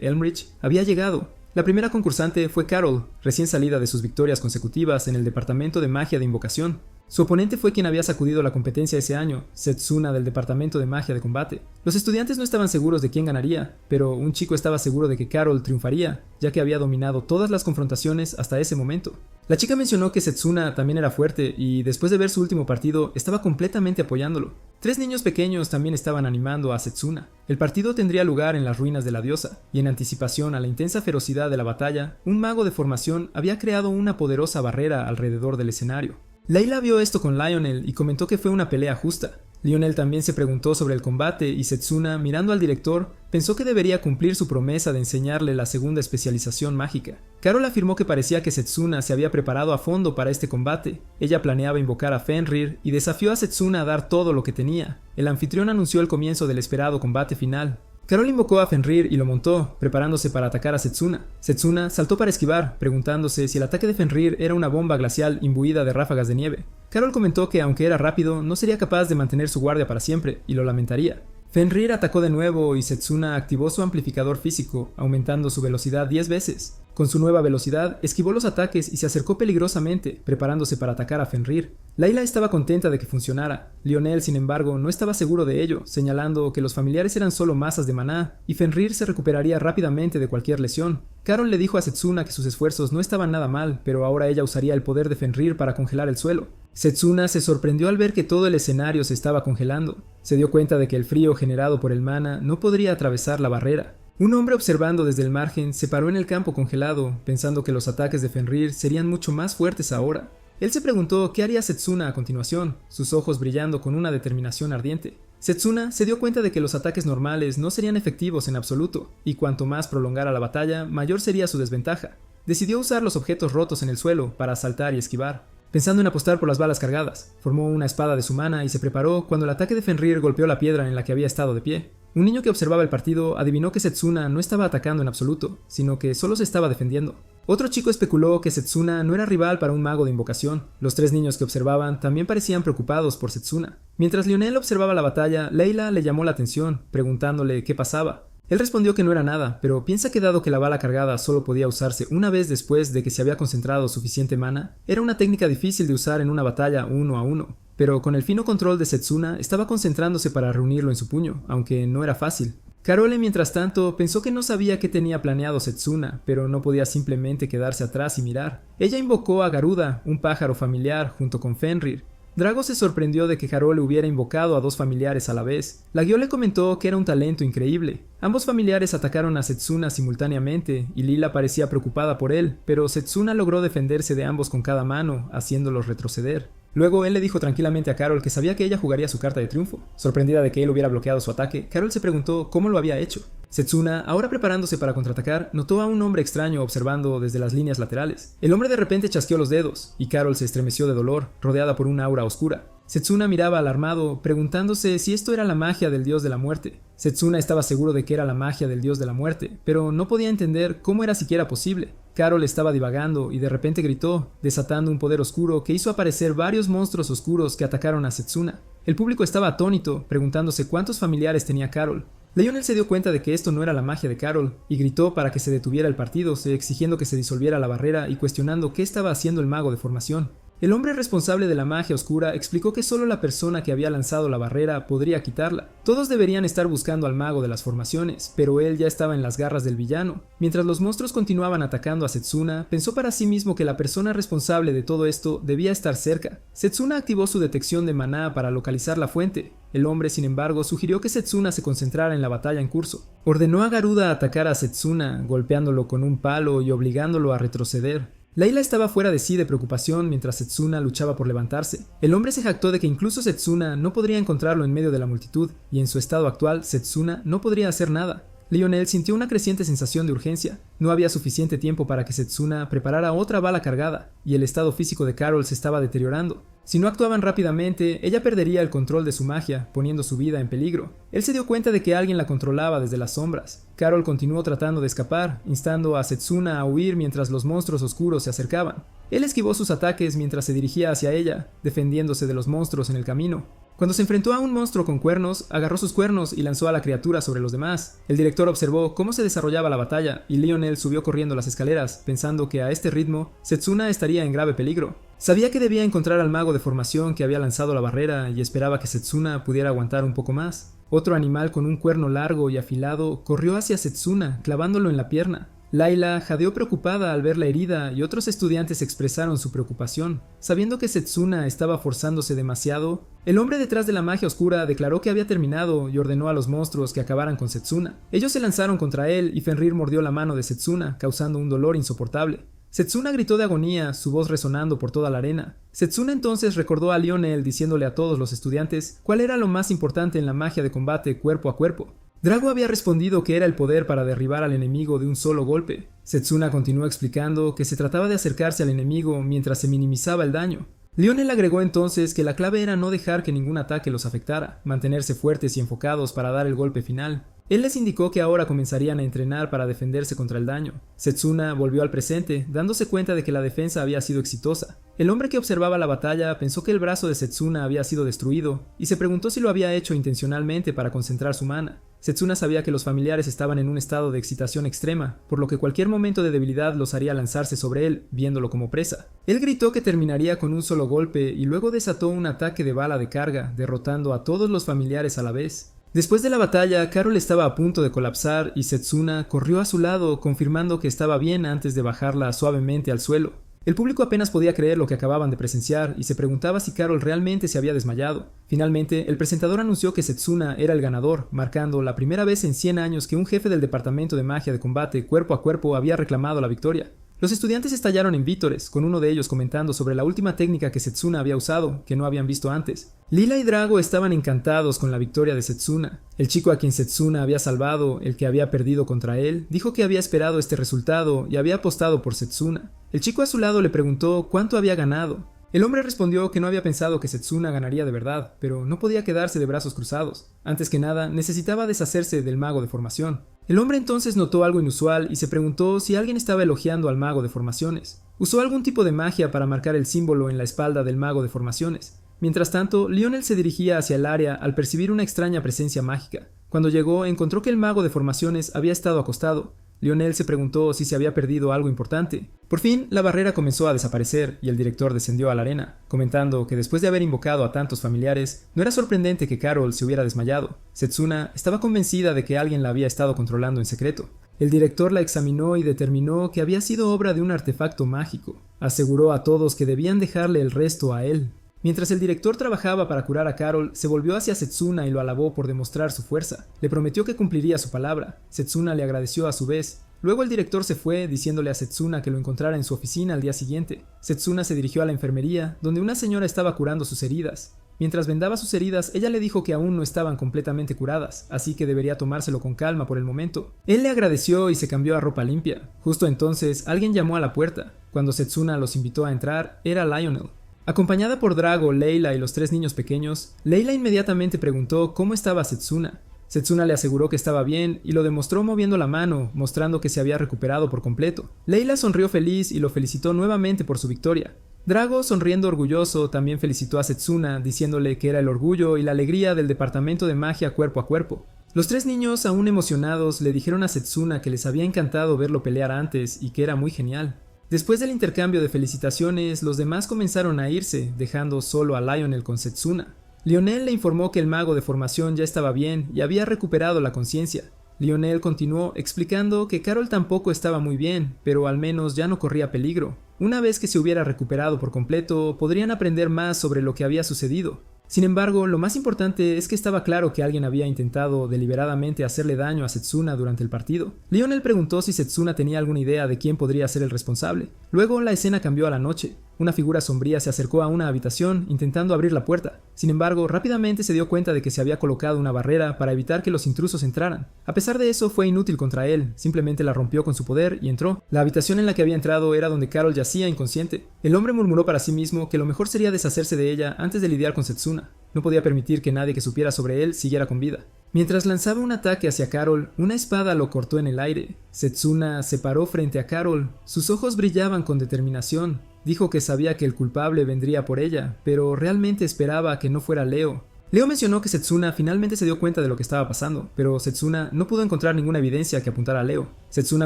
Speaker 1: Elmridge había llegado. La primera concursante fue Carol, recién salida de sus victorias consecutivas en el departamento de magia de invocación. Su oponente fue quien había sacudido la competencia ese año, Setsuna del departamento de magia de combate. Los estudiantes no estaban seguros de quién ganaría, pero un chico estaba seguro de que Carol triunfaría, ya que había dominado todas las confrontaciones hasta ese momento. La chica mencionó que Setsuna también era fuerte y después de ver su último partido estaba completamente apoyándolo. 3 niños pequeños también estaban animando a Setsuna. El partido tendría lugar en las ruinas de la diosa, y en anticipación a la intensa ferocidad de la batalla, un mago de formación había creado una poderosa barrera alrededor del escenario. Layla vio esto con Lionel y comentó que fue una pelea justa. Lionel también se preguntó sobre el combate y Setsuna, mirando al director, pensó que debería cumplir su promesa de enseñarle la segunda especialización mágica. Carol afirmó que parecía que Setsuna se había preparado a fondo para este combate. Ella planeaba invocar a Fenrir y desafió a Setsuna a dar todo lo que tenía. El anfitrión anunció el comienzo del esperado combate final. Carol invocó a Fenrir y lo montó, preparándose para atacar a Setsuna. Setsuna saltó para esquivar, preguntándose si el ataque de Fenrir era una bomba glacial imbuida de ráfagas de nieve. Carol comentó que aunque era rápido, no sería capaz de mantener su guardia para siempre, y lo lamentaría. Fenrir atacó de nuevo y Setsuna activó su amplificador físico, aumentando su velocidad 10 veces. Con su nueva velocidad, esquivó los ataques y se acercó peligrosamente, preparándose para atacar a Fenrir. Layla estaba contenta de que funcionara. Lionel, sin embargo, no estaba seguro de ello, señalando que los familiares eran solo masas de maná, y Fenrir se recuperaría rápidamente de cualquier lesión. Carol le dijo a Setsuna que sus esfuerzos no estaban nada mal, pero ahora ella usaría el poder de Fenrir para congelar el suelo. Setsuna se sorprendió al ver que todo el escenario se estaba congelando. Se dio cuenta de que el frío generado por el mana no podría atravesar la barrera. Un hombre observando desde el margen se paró en el campo congelado, pensando que los ataques de Fenrir serían mucho más fuertes ahora. Él se preguntó qué haría Setsuna a continuación, sus ojos brillando con una determinación ardiente. Setsuna se dio cuenta de que los ataques normales no serían efectivos en absoluto, y cuanto más prolongara la batalla, mayor sería su desventaja. Decidió usar los objetos rotos en el suelo para asaltar y esquivar. Pensando en apostar por las balas cargadas, formó una espada de su mana y se preparó cuando el ataque de Fenrir golpeó la piedra en la que había estado de pie. Un niño que observaba el partido adivinó que Setsuna no estaba atacando en absoluto, sino que solo se estaba defendiendo. Otro chico especuló que Setsuna no era rival para un mago de invocación. Los tres niños que observaban también parecían preocupados por Setsuna. Mientras Lionel observaba la batalla, Layla le llamó la atención, preguntándole qué pasaba. Él respondió que no era nada, pero piensa que dado que la bala cargada solo podía usarse una vez después de que se había concentrado suficiente mana, era una técnica difícil de usar en una batalla 1 a 1. Pero con el fino control de Setsuna estaba concentrándose para reunirlo en su puño, aunque no era fácil. Carole, mientras tanto, pensó que no sabía qué tenía planeado Setsuna, pero no podía simplemente quedarse atrás y mirar. Ella invocó a Garuda, un pájaro familiar, junto con Fenrir. Drago se sorprendió de que Carole hubiera invocado a dos familiares a la vez. La guió le comentó que era un talento increíble. Ambos familiares atacaron a Setsuna simultáneamente, y Lila parecía preocupada por él, pero Setsuna logró defenderse de ambos con cada mano, haciéndolos retroceder. Luego él le dijo tranquilamente a Carol que sabía que ella jugaría su carta de triunfo. Sorprendida de que él hubiera bloqueado su ataque, Carol se preguntó cómo lo había hecho. Setsuna, ahora preparándose para contraatacar, notó a un hombre extraño observando desde las líneas laterales. El hombre de repente chasqueó los dedos, y Carol se estremeció de dolor, rodeada por una aura oscura. Setsuna miraba alarmado, preguntándose si esto era la magia del dios de la muerte. Setsuna estaba seguro de que era la magia del dios de la muerte, pero no podía entender cómo era siquiera posible. Carol estaba divagando y de repente gritó, desatando un poder oscuro que hizo aparecer varios monstruos oscuros que atacaron a Setsuna. El público estaba atónito, preguntándose cuántos familiares tenía Carol. Lionel se dio cuenta de que esto no era la magia de Carol, y gritó para que se detuviera el partido, exigiendo que se disolviera la barrera y cuestionando qué estaba haciendo el mago de formación. El hombre responsable de la magia oscura explicó que solo la persona que había lanzado la barrera podría quitarla. Todos deberían estar buscando al mago de las formaciones, pero él ya estaba en las garras del villano. Mientras los monstruos continuaban atacando a Setsuna, pensó para sí mismo que la persona responsable de todo esto debía estar cerca. Setsuna activó su detección de maná para localizar la fuente. El hombre, sin embargo, sugirió que Setsuna se concentrara en la batalla en curso. Ordenó a Garuda atacar a Setsuna, golpeándolo con un palo y obligándolo a retroceder. Layla estaba fuera de sí de preocupación mientras Setsuna luchaba por levantarse. El hombre se jactó de que incluso Setsuna no podría encontrarlo en medio de la multitud, y en su estado actual, Setsuna no podría hacer nada. Lionel sintió una creciente sensación de urgencia. No había suficiente tiempo para que Setsuna preparara otra bala cargada, y el estado físico de Carol se estaba deteriorando. Si no actuaban rápidamente, ella perdería el control de su magia, poniendo su vida en peligro. Él se dio cuenta de que alguien la controlaba desde las sombras. Carol continuó tratando de escapar, instando a Setsuna a huir mientras los monstruos oscuros se acercaban. Él esquivó sus ataques mientras se dirigía hacia ella, defendiéndose de los monstruos en el camino. Cuando se enfrentó a un monstruo con cuernos, agarró sus cuernos y lanzó a la criatura sobre los demás. El director observó cómo se desarrollaba la batalla y Lionel subió corriendo las escaleras, pensando que a este ritmo, Setsuna estaría en grave peligro. Sabía que debía encontrar al mago de formación que había lanzado la barrera y esperaba que Setsuna pudiera aguantar un poco más. Otro animal con un cuerno largo y afilado corrió hacia Setsuna, clavándolo en la pierna. Layla jadeó preocupada al ver la herida y otros estudiantes expresaron su preocupación. Sabiendo que Setsuna estaba forzándose demasiado, el hombre detrás de la magia oscura declaró que había terminado y ordenó a los monstruos que acabaran con Setsuna. Ellos se lanzaron contra él y Fenrir mordió la mano de Setsuna, causando un dolor insoportable. Setsuna gritó de agonía, su voz resonando por toda la arena. Setsuna entonces recordó a Lionel diciéndole a todos los estudiantes cuál era lo más importante en la magia de combate cuerpo a cuerpo. Drago había respondido que era el poder para derribar al enemigo de un solo golpe. Setsuna continuó explicando que se trataba de acercarse al enemigo mientras se minimizaba el daño. Lionel agregó entonces que la clave era no dejar que ningún ataque los afectara, mantenerse fuertes y enfocados para dar el golpe final. Él les indicó que ahora comenzarían a entrenar para defenderse contra el daño. Setsuna volvió al presente, dándose cuenta de que la defensa había sido exitosa. El hombre que observaba la batalla pensó que el brazo de Setsuna había sido destruido, y se preguntó si lo había hecho intencionalmente para concentrar su mana. Setsuna sabía que los familiares estaban en un estado de excitación extrema, por lo que cualquier momento de debilidad los haría lanzarse sobre él, viéndolo como presa. Él gritó que terminaría con un solo golpe y luego desató un ataque de bala de carga, derrotando a todos los familiares a la vez. Después de la batalla, Carol estaba a punto de colapsar y Setsuna corrió a su lado, confirmando que estaba bien antes de bajarla suavemente al suelo. El público apenas podía creer lo que acababan de presenciar y se preguntaba si Carol realmente se había desmayado. Finalmente, el presentador anunció que Setsuna era el ganador, marcando la primera vez en 100 años que un jefe del departamento de magia de combate cuerpo a cuerpo había reclamado la victoria. Los estudiantes estallaron en vítores, con uno de ellos comentando sobre la última técnica que Setsuna había usado, que no habían visto antes. Lila y Drago estaban encantados con la victoria de Setsuna. El chico a quien Setsuna había salvado, el que había perdido contra él, dijo que había esperado este resultado y había apostado por Setsuna. El chico a su lado le preguntó cuánto había ganado. El hombre respondió que no había pensado que Setsuna ganaría de verdad, pero no podía quedarse de brazos cruzados. Antes que nada, necesitaba deshacerse del mago de formación. El hombre entonces notó algo inusual y se preguntó si alguien estaba elogiando al mago de formaciones. Usó algún tipo de magia para marcar el símbolo en la espalda del mago de formaciones. Mientras tanto, Lionel se dirigía hacia el área al percibir una extraña presencia mágica. Cuando llegó, encontró que el mago de formaciones había estado acostado. Lionel se preguntó si se había perdido algo importante. Por fin, la barrera comenzó a desaparecer y el director descendió a la arena, comentando que después de haber invocado a tantos familiares, no era sorprendente que Carol se hubiera desmayado. Setsuna estaba convencida de que alguien la había estado controlando en secreto. El director la examinó y determinó que había sido obra de un artefacto mágico. Aseguró a todos que debían dejarle el resto a él. Mientras el director trabajaba para curar a Carol, se volvió hacia Setsuna y lo alabó por demostrar su fuerza. Le prometió que cumpliría su palabra. Setsuna le agradeció a su vez. Luego el director se fue, diciéndole a Setsuna que lo encontrara en su oficina al día siguiente. Setsuna se dirigió a la enfermería, donde una señora estaba curando sus heridas. Mientras vendaba sus heridas, ella le dijo que aún no estaban completamente curadas, así que debería tomárselo con calma por el momento. Él le agradeció y se cambió a ropa limpia. Justo entonces, alguien llamó a la puerta. Cuando Setsuna los invitó a entrar, era Lionel. Acompañada por Drago, Leila y los 3 niños pequeños, Leila inmediatamente preguntó cómo estaba Setsuna. Setsuna le aseguró que estaba bien y lo demostró moviendo la mano, mostrando que se había recuperado por completo. Leila sonrió feliz y lo felicitó nuevamente por su victoria. Drago, sonriendo orgulloso, también felicitó a Setsuna, diciéndole que era el orgullo y la alegría del departamento de magia cuerpo a cuerpo. Los 3 niños, aún emocionados, le dijeron a Setsuna que les había encantado verlo pelear antes y que era muy genial. Después del intercambio de felicitaciones, los demás comenzaron a irse, dejando solo a Lionel con Setsuna. Lionel le informó que el mago de formación ya estaba bien y había recuperado la conciencia. Lionel continuó explicando que Carol tampoco estaba muy bien, pero al menos ya no corría peligro. Una vez que se hubiera recuperado por completo, podrían aprender más sobre lo que había sucedido. Sin embargo, lo más importante es que estaba claro que alguien había intentado deliberadamente hacerle daño a Setsuna durante el partido. Lionel preguntó si Setsuna tenía alguna idea de quién podría ser el responsable. Luego la escena cambió a la noche. Una figura sombría se acercó a una habitación intentando abrir la puerta. Sin embargo, rápidamente se dio cuenta de que se había colocado una barrera para evitar que los intrusos entraran. A pesar de eso, fue inútil contra él, simplemente la rompió con su poder y entró. La habitación en la que había entrado era donde Carol yacía inconsciente. El hombre murmuró para sí mismo que lo mejor sería deshacerse de ella antes de lidiar con Setsuna. No podía permitir que nadie que supiera sobre él siguiera con vida. Mientras lanzaba un ataque hacia Carol, una espada lo cortó en el aire. Setsuna se paró frente a Carol. Sus ojos brillaban con determinación. Dijo que sabía que el culpable vendría por ella, pero realmente esperaba que no fuera Leo. Leo mencionó que Setsuna finalmente se dio cuenta de lo que estaba pasando, pero Setsuna no pudo encontrar ninguna evidencia que apuntara a Leo. Setsuna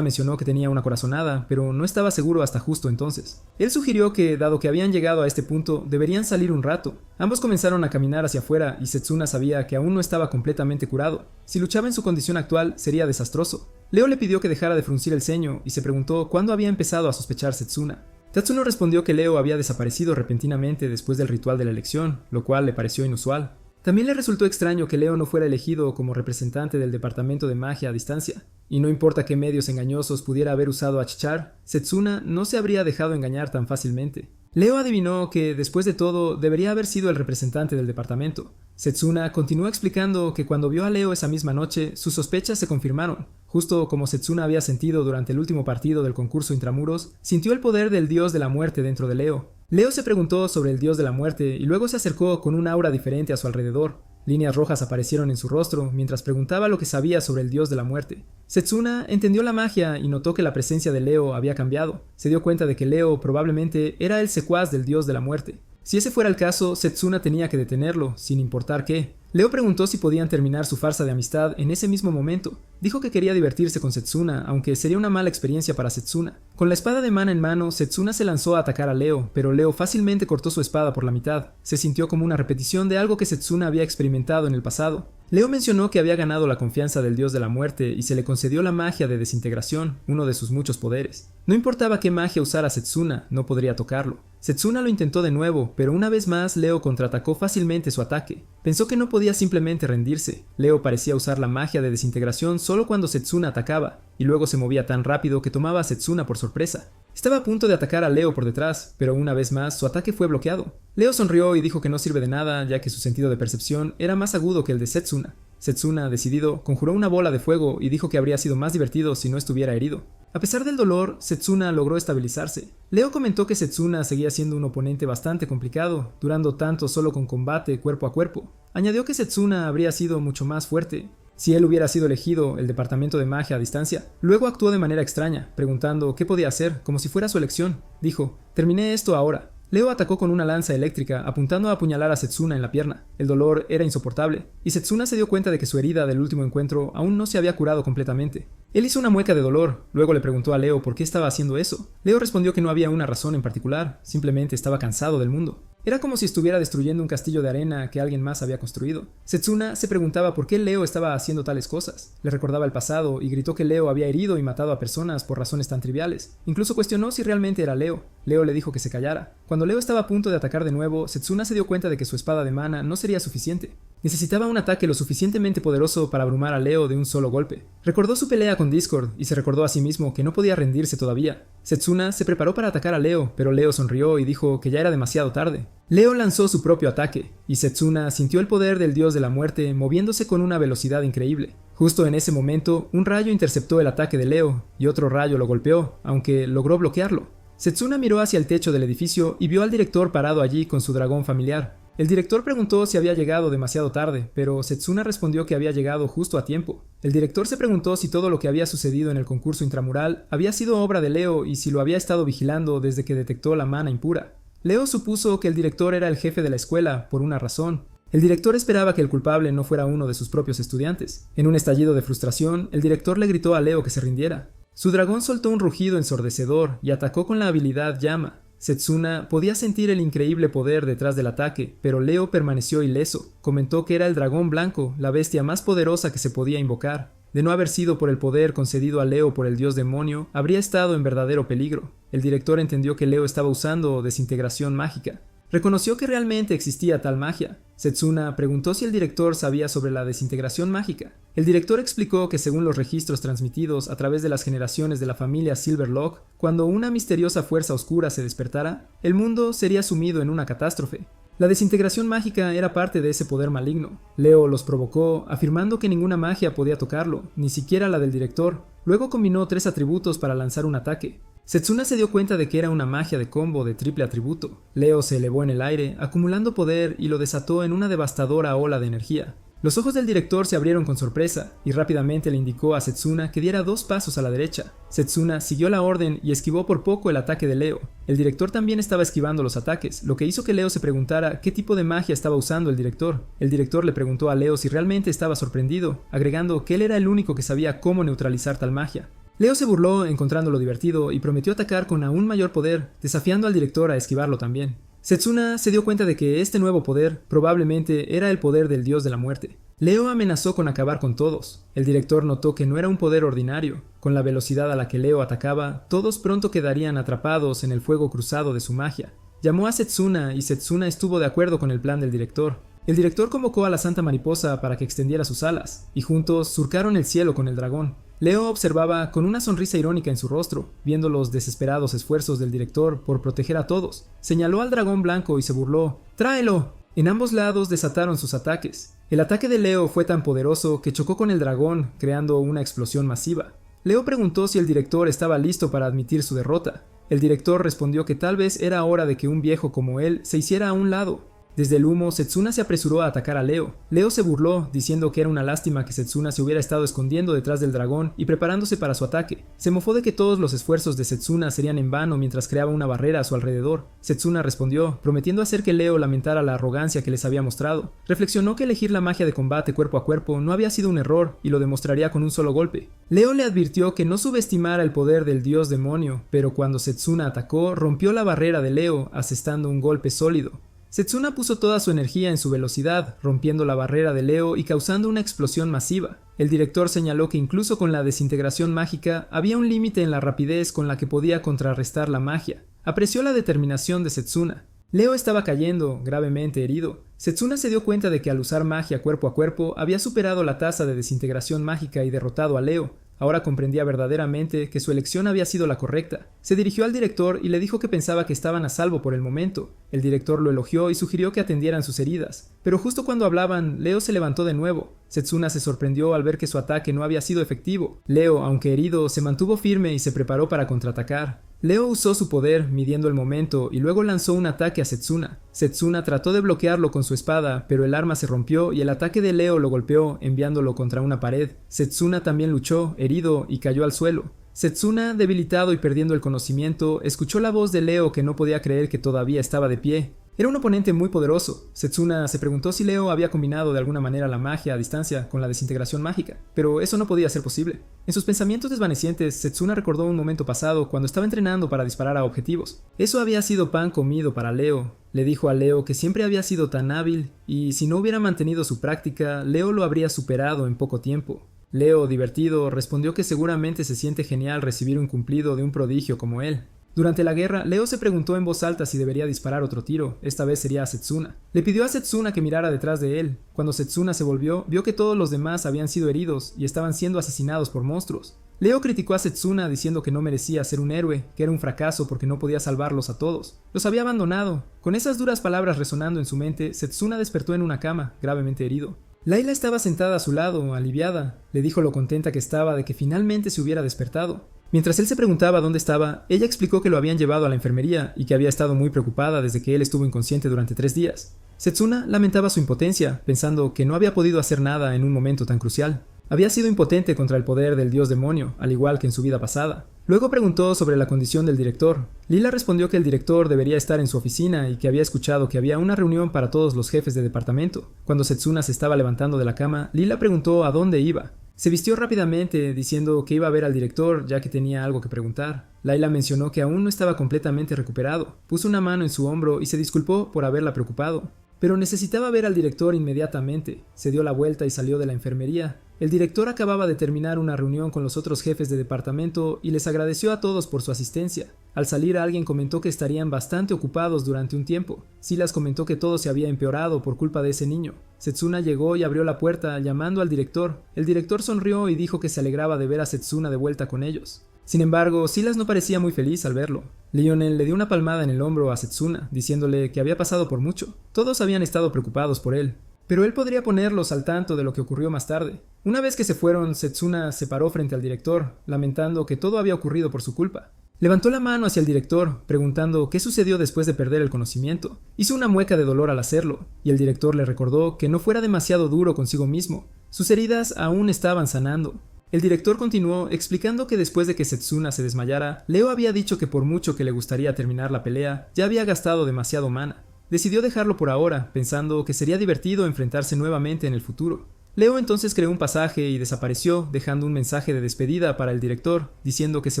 Speaker 1: mencionó que tenía una corazonada, pero no estaba seguro hasta justo entonces. Él sugirió que, dado que habían llegado a este punto, deberían salir un rato. Ambos comenzaron a caminar hacia afuera y Setsuna sabía que aún no estaba completamente curado. Si luchaba en su condición actual, sería desastroso. Leo le pidió que dejara de fruncir el ceño y se preguntó cuándo había empezado a sospechar Setsuna. Tatsuno respondió que Leo había desaparecido repentinamente después del ritual de la elección, lo cual le pareció inusual. También le resultó extraño que Leo no fuera elegido como representante del departamento de magia a distancia. Y no importa qué medios engañosos pudiera haber usado a Char, Setsuna no se habría dejado engañar tan fácilmente. Leo adivinó que, después de todo, debería haber sido el representante del departamento. Setsuna continuó explicando que cuando vio a Leo esa misma noche, sus sospechas se confirmaron. Justo como Setsuna había sentido durante el último partido del concurso intramuros, sintió el poder del dios de la muerte dentro de Leo. Leo se preguntó sobre el dios de la muerte y luego se acercó con un aura diferente a su alrededor. Líneas rojas aparecieron en su rostro mientras preguntaba lo que sabía sobre el dios de la muerte. Setsuna entendió la magia y notó que la presencia de Leo había cambiado. Se dio cuenta de que Leo probablemente era el secuaz del dios de la muerte. Si ese fuera el caso, Setsuna tenía que detenerlo, sin importar qué. Leo preguntó si podían terminar su farsa de amistad en ese mismo momento. Dijo que quería divertirse con Setsuna, aunque sería una mala experiencia para Setsuna. Con la espada de mana en mano, Setsuna se lanzó a atacar a Leo, pero Leo fácilmente cortó su espada por la mitad. Se sintió como una repetición de algo que Setsuna había experimentado en el pasado. Leo mencionó que había ganado la confianza del dios de la muerte y se le concedió la magia de desintegración, uno de sus muchos poderes. No importaba qué magia usara Setsuna, no podría tocarlo. Setsuna lo intentó de nuevo, pero una vez más Leo contraatacó fácilmente su ataque. Pensó que no podía simplemente rendirse. Leo parecía usar la magia de desintegración solo cuando Setsuna atacaba, y luego se movía tan rápido que tomaba a Setsuna por sorpresa. Estaba a punto de atacar a Leo por detrás, pero una vez más su ataque fue bloqueado. Leo sonrió y dijo que no sirve de nada, ya que su sentido de percepción era más agudo que el de Setsuna. Setsuna, decidido, conjuró una bola de fuego y dijo que habría sido más divertido si no estuviera herido. A pesar del dolor, Setsuna logró estabilizarse. Leo comentó que Setsuna seguía siendo un oponente bastante complicado, durando tanto solo con combate cuerpo a cuerpo. Añadió que Setsuna habría sido mucho más fuerte si él hubiera sido elegido el departamento de magia a distancia. Luego actuó de manera extraña, preguntando qué podía hacer, como si fuera su elección. Dijo: «Terminé esto ahora». Leo atacó con una lanza eléctrica, apuntando a apuñalar a Setsuna en la pierna. El dolor era insoportable, y Setsuna se dio cuenta de que su herida del último encuentro aún no se había curado completamente. Él hizo una mueca de dolor, luego le preguntó a Leo por qué estaba haciendo eso. Leo respondió que no había una razón en particular, simplemente estaba cansado del mundo. Era como si estuviera destruyendo un castillo de arena que alguien más había construido. Setsuna se preguntaba por qué Leo estaba haciendo tales cosas. Le recordaba el pasado y gritó que Leo había herido y matado a personas por razones tan triviales. Incluso cuestionó si realmente era Leo. Leo le dijo que se callara. Cuando Leo estaba a punto de atacar de nuevo, Setsuna se dio cuenta de que su espada de mana no sería suficiente. Necesitaba un ataque lo suficientemente poderoso para abrumar a Leo de un solo golpe. Recordó su pelea con Discord y se recordó a sí mismo que no podía rendirse todavía. Setsuna se preparó para atacar a Leo, pero Leo sonrió y dijo que ya era demasiado tarde. Leo lanzó su propio ataque, y Setsuna sintió el poder del dios de la muerte moviéndose con una velocidad increíble. Justo en ese momento, un rayo interceptó el ataque de Leo, y otro rayo lo golpeó, aunque logró bloquearlo. Setsuna miró hacia el techo del edificio y vio al director parado allí con su dragón familiar. El director preguntó si había llegado demasiado tarde, pero Setsuna respondió que había llegado justo a tiempo. El director se preguntó si todo lo que había sucedido en el concurso intramural había sido obra de Leo y si lo había estado vigilando desde que detectó la mana impura. Leo supuso que el director era el jefe de la escuela, por una razón. El director esperaba que el culpable no fuera uno de sus propios estudiantes. En un estallido de frustración, el director le gritó a Leo que se rindiera. Su dragón soltó un rugido ensordecedor y atacó con la habilidad llama. Setsuna podía sentir el increíble poder detrás del ataque, pero Leo permaneció ileso. Comentó que era el dragón blanco, la bestia más poderosa que se podía invocar. De no haber sido por el poder concedido a Leo por el dios demonio, habría estado en verdadero peligro. El director entendió que Leo estaba usando desintegración mágica. Reconoció que realmente existía tal magia. Setsuna preguntó si el director sabía sobre la desintegración mágica. El director explicó que según los registros transmitidos a través de las generaciones de la familia Silverlock, cuando una misteriosa fuerza oscura se despertara, el mundo sería sumido en una catástrofe. La desintegración mágica era parte de ese poder maligno. Leo los provocó, afirmando que ninguna magia podía tocarlo, ni siquiera la del director. Luego combinó 3 atributos para lanzar un ataque. Setsuna se dio cuenta de que era una magia de combo de triple atributo. Leo se elevó en el aire, acumulando poder y lo desató en una devastadora ola de energía. Los ojos del director se abrieron con sorpresa y rápidamente le indicó a Setsuna que diera 2 pasos a la derecha. Setsuna siguió la orden y esquivó por poco el ataque de Leo. El director también estaba esquivando los ataques, lo que hizo que Leo se preguntara qué tipo de magia estaba usando el director. El director le preguntó a Leo si realmente estaba sorprendido, agregando que él era el único que sabía cómo neutralizar tal magia. Leo se burló encontrándolo divertido y prometió atacar con aún mayor poder, desafiando al director a esquivarlo también. Setsuna se dio cuenta de que este nuevo poder probablemente era el poder del dios de la muerte. Leo amenazó con acabar con todos. El director notó que no era un poder ordinario. Con la velocidad a la que Leo atacaba, todos pronto quedarían atrapados en el fuego cruzado de su magia. Llamó a Setsuna y Setsuna estuvo de acuerdo con el plan del director. El director convocó a la Santa Mariposa para que extendiera sus alas, y juntos surcaron el cielo con el dragón. Leo observaba con una sonrisa irónica en su rostro, viendo los desesperados esfuerzos del director por proteger a todos. Señaló al dragón blanco y se burló. ¡Tráelo! En ambos lados desataron sus ataques. El ataque de Leo fue tan poderoso que chocó con el dragón, creando una explosión masiva. Leo preguntó si el director estaba listo para admitir su derrota. El director respondió que tal vez era hora de que un viejo como él se hiciera a un lado. Desde el humo, Setsuna se apresuró a atacar a Leo. Leo se burló, diciendo que era una lástima que Setsuna se hubiera estado escondiendo detrás del dragón y preparándose para su ataque. Se mofó de que todos los esfuerzos de Setsuna serían en vano mientras creaba una barrera a su alrededor. Setsuna respondió, prometiendo hacer que Leo lamentara la arrogancia que les había mostrado. Reflexionó que elegir la magia de combate cuerpo a cuerpo no había sido un error y lo demostraría con un solo golpe. Leo le advirtió que no subestimara el poder del dios demonio, pero cuando Setsuna atacó, rompió la barrera de Leo, asestando un golpe sólido. Setsuna puso toda su energía en su velocidad, rompiendo la barrera de Leo y causando una explosión masiva. El director señaló que incluso con la desintegración mágica había un límite en la rapidez con la que podía contrarrestar la magia. Apreció la determinación de Setsuna. Leo estaba cayendo, gravemente herido. Setsuna se dio cuenta de que al usar magia cuerpo a cuerpo había superado la tasa de desintegración mágica y derrotado a Leo. Ahora comprendía verdaderamente que su elección había sido la correcta. Se dirigió al director y le dijo que pensaba que estaban a salvo por el momento. El director lo elogió y sugirió que atendieran sus heridas. Pero justo cuando hablaban, Leo se levantó de nuevo. Setsuna se sorprendió al ver que su ataque no había sido efectivo. Leo, aunque herido, se mantuvo firme y se preparó para contraatacar. Leo usó su poder, midiendo el momento, y luego lanzó un ataque a Setsuna. Setsuna trató de bloquearlo con su espada, pero el arma se rompió y el ataque de Leo lo golpeó, enviándolo contra una pared. Setsuna también luchó, herido, y cayó al suelo. Setsuna, debilitado y perdiendo el conocimiento, escuchó la voz de Leo que no podía creer que todavía estaba de pie. Era un oponente muy poderoso. Setsuna se preguntó si Leo había combinado de alguna manera la magia a distancia con la desintegración mágica, pero eso no podía ser posible. En sus pensamientos desvanecientes, Setsuna recordó un momento pasado cuando estaba entrenando para disparar a objetivos. Eso había sido pan comido para Leo. Le dijo a Leo que siempre había sido tan hábil y si no hubiera mantenido su práctica, Leo lo habría superado en poco tiempo. Leo, divertido, respondió que seguramente se siente genial recibir un cumplido de un prodigio como él. Durante la guerra, Leo se preguntó en voz alta si debería disparar otro tiro, esta vez sería a Setsuna. Le pidió a Setsuna que mirara detrás de él. Cuando Setsuna se volvió, vio que todos los demás habían sido heridos y estaban siendo asesinados por monstruos. Leo criticó a Setsuna diciendo que no merecía ser un héroe, que era un fracaso porque no podía salvarlos a todos. Los había abandonado. Con esas duras palabras resonando en su mente, Setsuna despertó en una cama, gravemente herido. Layla estaba sentada a su lado, aliviada. Le dijo lo contenta que estaba de que finalmente se hubiera despertado. Mientras él se preguntaba dónde estaba, ella explicó que lo habían llevado a la enfermería y que había estado muy preocupada desde que él estuvo inconsciente durante 3 días. Setsuna lamentaba su impotencia, pensando que no había podido hacer nada en un momento tan crucial. Había sido impotente contra el poder del dios demonio, al igual que en su vida pasada. Luego preguntó sobre la condición del director. Lila respondió que el director debería estar en su oficina y que había escuchado que había una reunión para todos los jefes de departamento. Cuando Setsuna se estaba levantando de la cama, Lila preguntó a dónde iba. Se vistió rápidamente, diciendo que iba a ver al director ya que tenía algo que preguntar. Layla mencionó que aún no estaba completamente recuperado. Puso una mano en su hombro y se disculpó por haberla preocupado. Pero necesitaba ver al director inmediatamente. Se dio la vuelta y salió de la enfermería. El director acababa de terminar una reunión con los otros jefes de departamento y les agradeció a todos por su asistencia. Al salir, alguien comentó que estarían bastante ocupados durante un tiempo. Silas comentó que todo se había empeorado por culpa de ese niño. Setsuna llegó y abrió la puerta llamando al director. El director sonrió y dijo que se alegraba de ver a Setsuna de vuelta con ellos. Sin embargo, Silas no parecía muy feliz al verlo. Lionel le dio una palmada en el hombro a Setsuna, diciéndole que había pasado por mucho. Todos habían estado preocupados por él, pero él podría ponerlos al tanto de lo que ocurrió más tarde. Una vez que se fueron, Setsuna se paró frente al director, lamentando que todo había ocurrido por su culpa. Levantó la mano hacia el director, preguntando qué sucedió después de perder el conocimiento. Hizo una mueca de dolor al hacerlo, y el director le recordó que no fuera demasiado duro consigo mismo. Sus heridas aún estaban sanando. El director continuó explicando que después de que Setsuna se desmayara, Leo había dicho que por mucho que le gustaría terminar la pelea, ya había gastado demasiado mana. Decidió dejarlo por ahora, pensando que sería divertido enfrentarse nuevamente en el futuro. Leo entonces creó un pasaje y desapareció, dejando un mensaje de despedida para el director, diciendo que se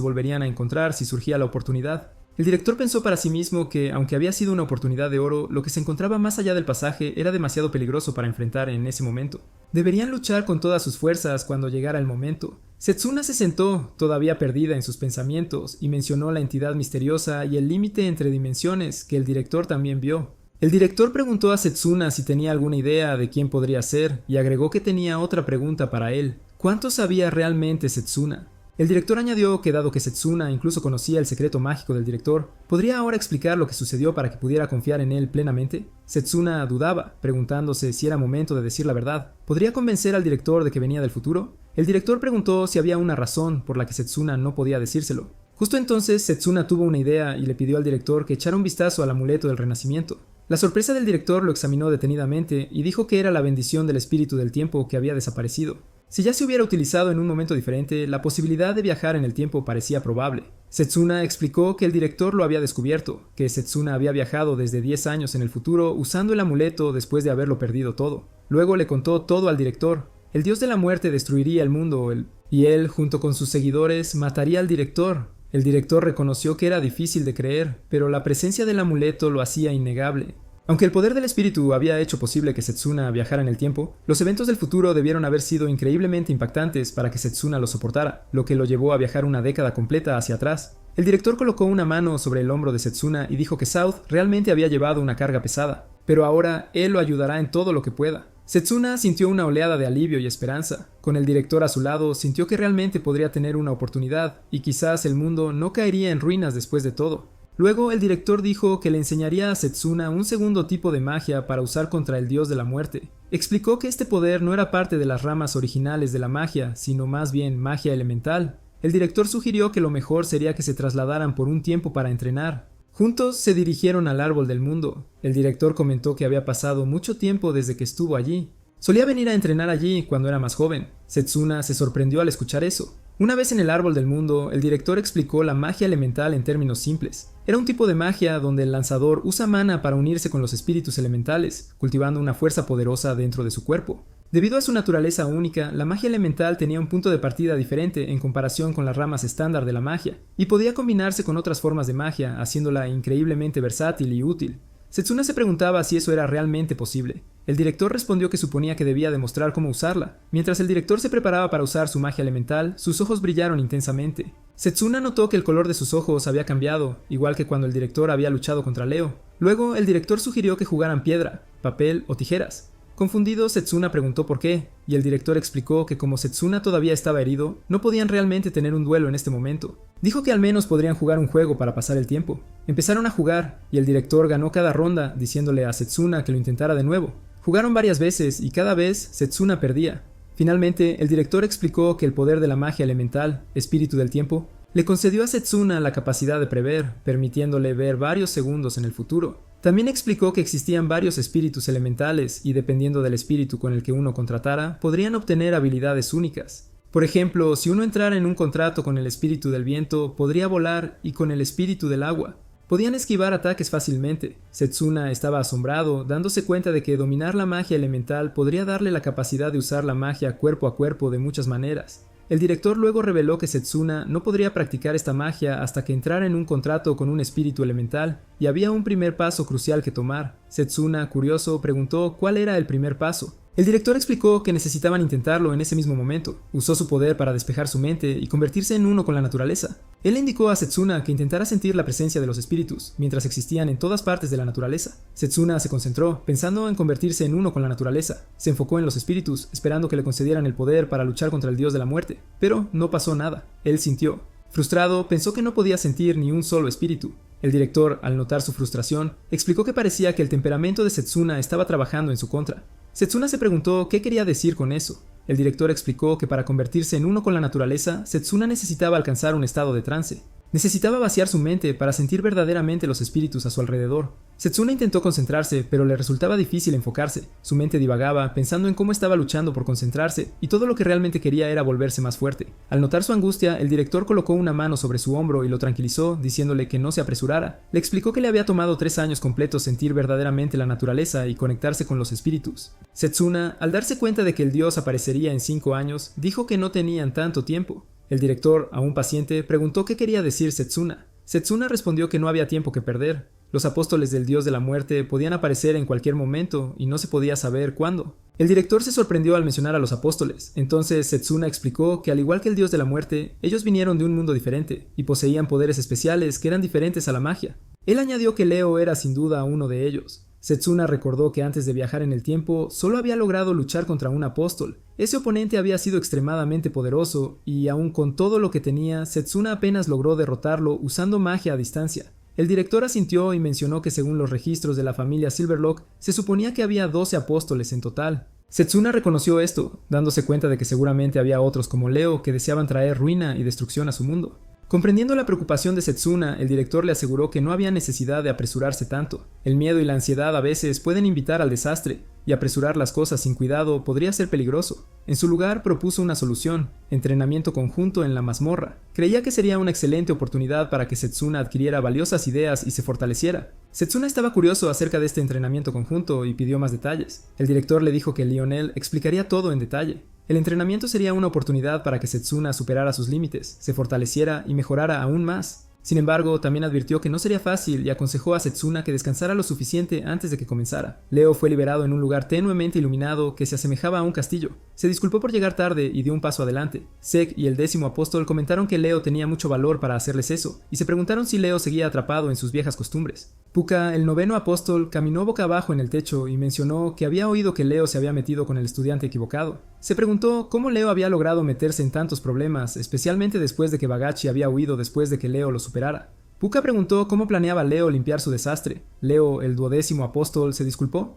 Speaker 1: volverían a encontrar si surgía la oportunidad. El director pensó para sí mismo que, aunque había sido una oportunidad de oro, lo que se encontraba más allá del pasaje era demasiado peligroso para enfrentar en ese momento. Deberían luchar con todas sus fuerzas cuando llegara el momento. Setsuna se sentó, todavía perdida en sus pensamientos, y mencionó la entidad misteriosa y el límite entre dimensiones que el director también vio. El director preguntó a Setsuna si tenía alguna idea de quién podría ser y agregó que tenía otra pregunta para él. ¿Cuánto sabía realmente Setsuna? El director añadió que dado que Setsuna incluso conocía el secreto mágico del director, ¿podría ahora explicar lo que sucedió para que pudiera confiar en él plenamente? Setsuna dudaba, preguntándose si era momento de decir la verdad. ¿Podría convencer al director de que venía del futuro? El director preguntó si había una razón por la que Setsuna no podía decírselo. Justo entonces Setsuna tuvo una idea y le pidió al director que echara un vistazo al amuleto del renacimiento. La sorpresa del director lo examinó detenidamente y dijo que era la bendición del espíritu del tiempo que había desaparecido. Si ya se hubiera utilizado en un momento diferente, la posibilidad de viajar en el tiempo parecía probable. Setsuna explicó que el director lo había descubierto, que Setsuna había viajado desde 10 años en el futuro usando el amuleto después de haberlo perdido todo. Luego le contó todo al director. El dios de la muerte destruiría el mundo, y él, junto con sus seguidores, mataría al director. El director reconoció que era difícil de creer, pero la presencia del amuleto lo hacía innegable. Aunque el poder del espíritu había hecho posible que Setsuna viajara en el tiempo, los eventos del futuro debieron haber sido increíblemente impactantes para que Setsuna lo soportara, lo que lo llevó a viajar una década completa hacia atrás. El director colocó una mano sobre el hombro de Setsuna y dijo que South realmente había llevado una carga pesada, pero ahora él lo ayudará en todo lo que pueda. Setsuna sintió una oleada de alivio y esperanza. Con el director a su lado, sintió que realmente podría tener una oportunidad, y quizás el mundo no caería en ruinas después de todo. Luego, el director dijo que le enseñaría a Setsuna un segundo tipo de magia para usar contra el dios de la muerte. Explicó que este poder no era parte de las ramas originales de la magia, sino más bien magia elemental. El director sugirió que lo mejor sería que se trasladaran por un tiempo para entrenar. Juntos se dirigieron al árbol del mundo. El director comentó que había pasado mucho tiempo desde que estuvo allí. Solía venir a entrenar allí cuando era más joven. Setsuna se sorprendió al escuchar eso. Una vez en el árbol del mundo, el director explicó la magia elemental en términos simples. Era un tipo de magia donde el lanzador usa mana para unirse con los espíritus elementales, cultivando una fuerza poderosa dentro de su cuerpo. Debido a su naturaleza única, la magia elemental tenía un punto de partida diferente en comparación con las ramas estándar de la magia, y podía combinarse con otras formas de magia, haciéndola increíblemente versátil y útil. Setsuna se preguntaba si eso era realmente posible. El director respondió que suponía que debía demostrar cómo usarla. Mientras el director se preparaba para usar su magia elemental, sus ojos brillaron intensamente. Setsuna notó que el color de sus ojos había cambiado, igual que cuando el director había luchado contra Leo. Luego, el director sugirió que jugaran piedra, papel o tijeras. Confundido, Setsuna preguntó por qué, y el director explicó que como Setsuna todavía estaba herido, no podían realmente tener un duelo en este momento. Dijo que al menos podrían jugar un juego para pasar el tiempo. Empezaron a jugar, y el director ganó cada ronda, diciéndole a Setsuna que lo intentara de nuevo. Jugaron varias veces, y cada vez Setsuna perdía. Finalmente, el director explicó que el poder de la magia elemental, espíritu del tiempo, le concedió a Setsuna la capacidad de prever, permitiéndole ver varios segundos en el futuro. También explicó que existían varios espíritus elementales y dependiendo del espíritu con el que uno contratara, podrían obtener habilidades únicas. Por ejemplo, si uno entrara en un contrato con el espíritu del viento, podría volar y con el espíritu del agua. Podían esquivar ataques fácilmente. Setsuna estaba asombrado, dándose cuenta de que dominar la magia elemental podría darle la capacidad de usar la magia cuerpo a cuerpo de muchas maneras. El director luego reveló que Setsuna no podría practicar esta magia hasta que entrara en un contrato con un espíritu elemental, y había un primer paso crucial que tomar. Setsuna, curioso, preguntó cuál era el primer paso. El director explicó que necesitaban intentarlo en ese mismo momento. Usó su poder para despejar su mente y convertirse en uno con la naturaleza. Él le indicó a Setsuna que intentara sentir la presencia de los espíritus, mientras existían en todas partes de la naturaleza. Setsuna se concentró, pensando en convertirse en uno con la naturaleza. Se enfocó en los espíritus, esperando que le concedieran el poder para luchar contra el dios de la muerte. Pero no pasó nada. Él sintió. Frustrado, pensó que no podía sentir ni un solo espíritu. El director, al notar su frustración, explicó que parecía que el temperamento de Setsuna estaba trabajando en su contra. Setsuna se preguntó qué quería decir con eso. El director explicó que para convertirse en uno con la naturaleza, Setsuna necesitaba alcanzar un estado de trance. Necesitaba vaciar su mente para sentir verdaderamente los espíritus a su alrededor. Setsuna intentó concentrarse, pero le resultaba difícil enfocarse. Su mente divagaba, pensando en cómo estaba luchando por concentrarse, y todo lo que realmente quería era volverse más fuerte. Al notar su angustia, el director colocó una mano sobre su hombro y lo tranquilizó, diciéndole que no se apresurara. Le explicó que le había tomado 3 años completos sentir verdaderamente la naturaleza y conectarse con los espíritus. Setsuna, al darse cuenta de que el dios aparecería en 5 años, dijo que no tenían tanto tiempo. El director, aún paciente, preguntó qué quería decir Setsuna. Setsuna respondió que no había tiempo que perder. Los apóstoles del dios de la muerte podían aparecer en cualquier momento y no se podía saber cuándo. El director se sorprendió al mencionar a los apóstoles. Entonces Setsuna explicó que al igual que el dios de la muerte, ellos vinieron de un mundo diferente y poseían poderes especiales que eran diferentes a la magia. Él añadió que Leo era sin duda uno de ellos. Setsuna recordó que antes de viajar en el tiempo, solo había logrado luchar contra un apóstol. Ese oponente había sido extremadamente poderoso, y aun con todo lo que tenía, Setsuna apenas logró derrotarlo usando magia a distancia. El director asintió y mencionó que según los registros de la familia Silverlock, se suponía que había 12 apóstoles en total. Setsuna reconoció esto, dándose cuenta de que seguramente había otros como Leo que deseaban traer ruina y destrucción a su mundo. Comprendiendo la preocupación de Setsuna, el director le aseguró que no había necesidad de apresurarse tanto. El miedo y la ansiedad a veces pueden invitar al desastre, y apresurar las cosas sin cuidado podría ser peligroso. En su lugar propuso una solución: entrenamiento conjunto en la mazmorra. Creía que sería una excelente oportunidad para que Setsuna adquiriera valiosas ideas y se fortaleciera. Setsuna estaba curioso acerca de este entrenamiento conjunto y pidió más detalles. El director le dijo que Lionel explicaría todo en detalle. El entrenamiento sería una oportunidad para que Setsuna superara sus límites, se fortaleciera y mejorara aún más. Sin embargo, también advirtió que no sería fácil y aconsejó a Setsuna que descansara lo suficiente antes de que comenzara. Leo fue liberado en un lugar tenuemente iluminado que se asemejaba a un castillo. Se disculpó por llegar tarde y dio un paso adelante. Zek y el 10º apóstol comentaron que Leo tenía mucho valor para hacerles eso, y se preguntaron si Leo seguía atrapado en sus viejas costumbres. Puka, el 9º apóstol, caminó boca abajo en el techo y mencionó que había oído que Leo se había metido con el estudiante equivocado. Se preguntó cómo Leo había logrado meterse en tantos problemas, especialmente después de que Bagachi había huido después de que Leo lo superara. Puka preguntó cómo planeaba Leo limpiar su desastre. Leo, el 12º apóstol, se disculpó.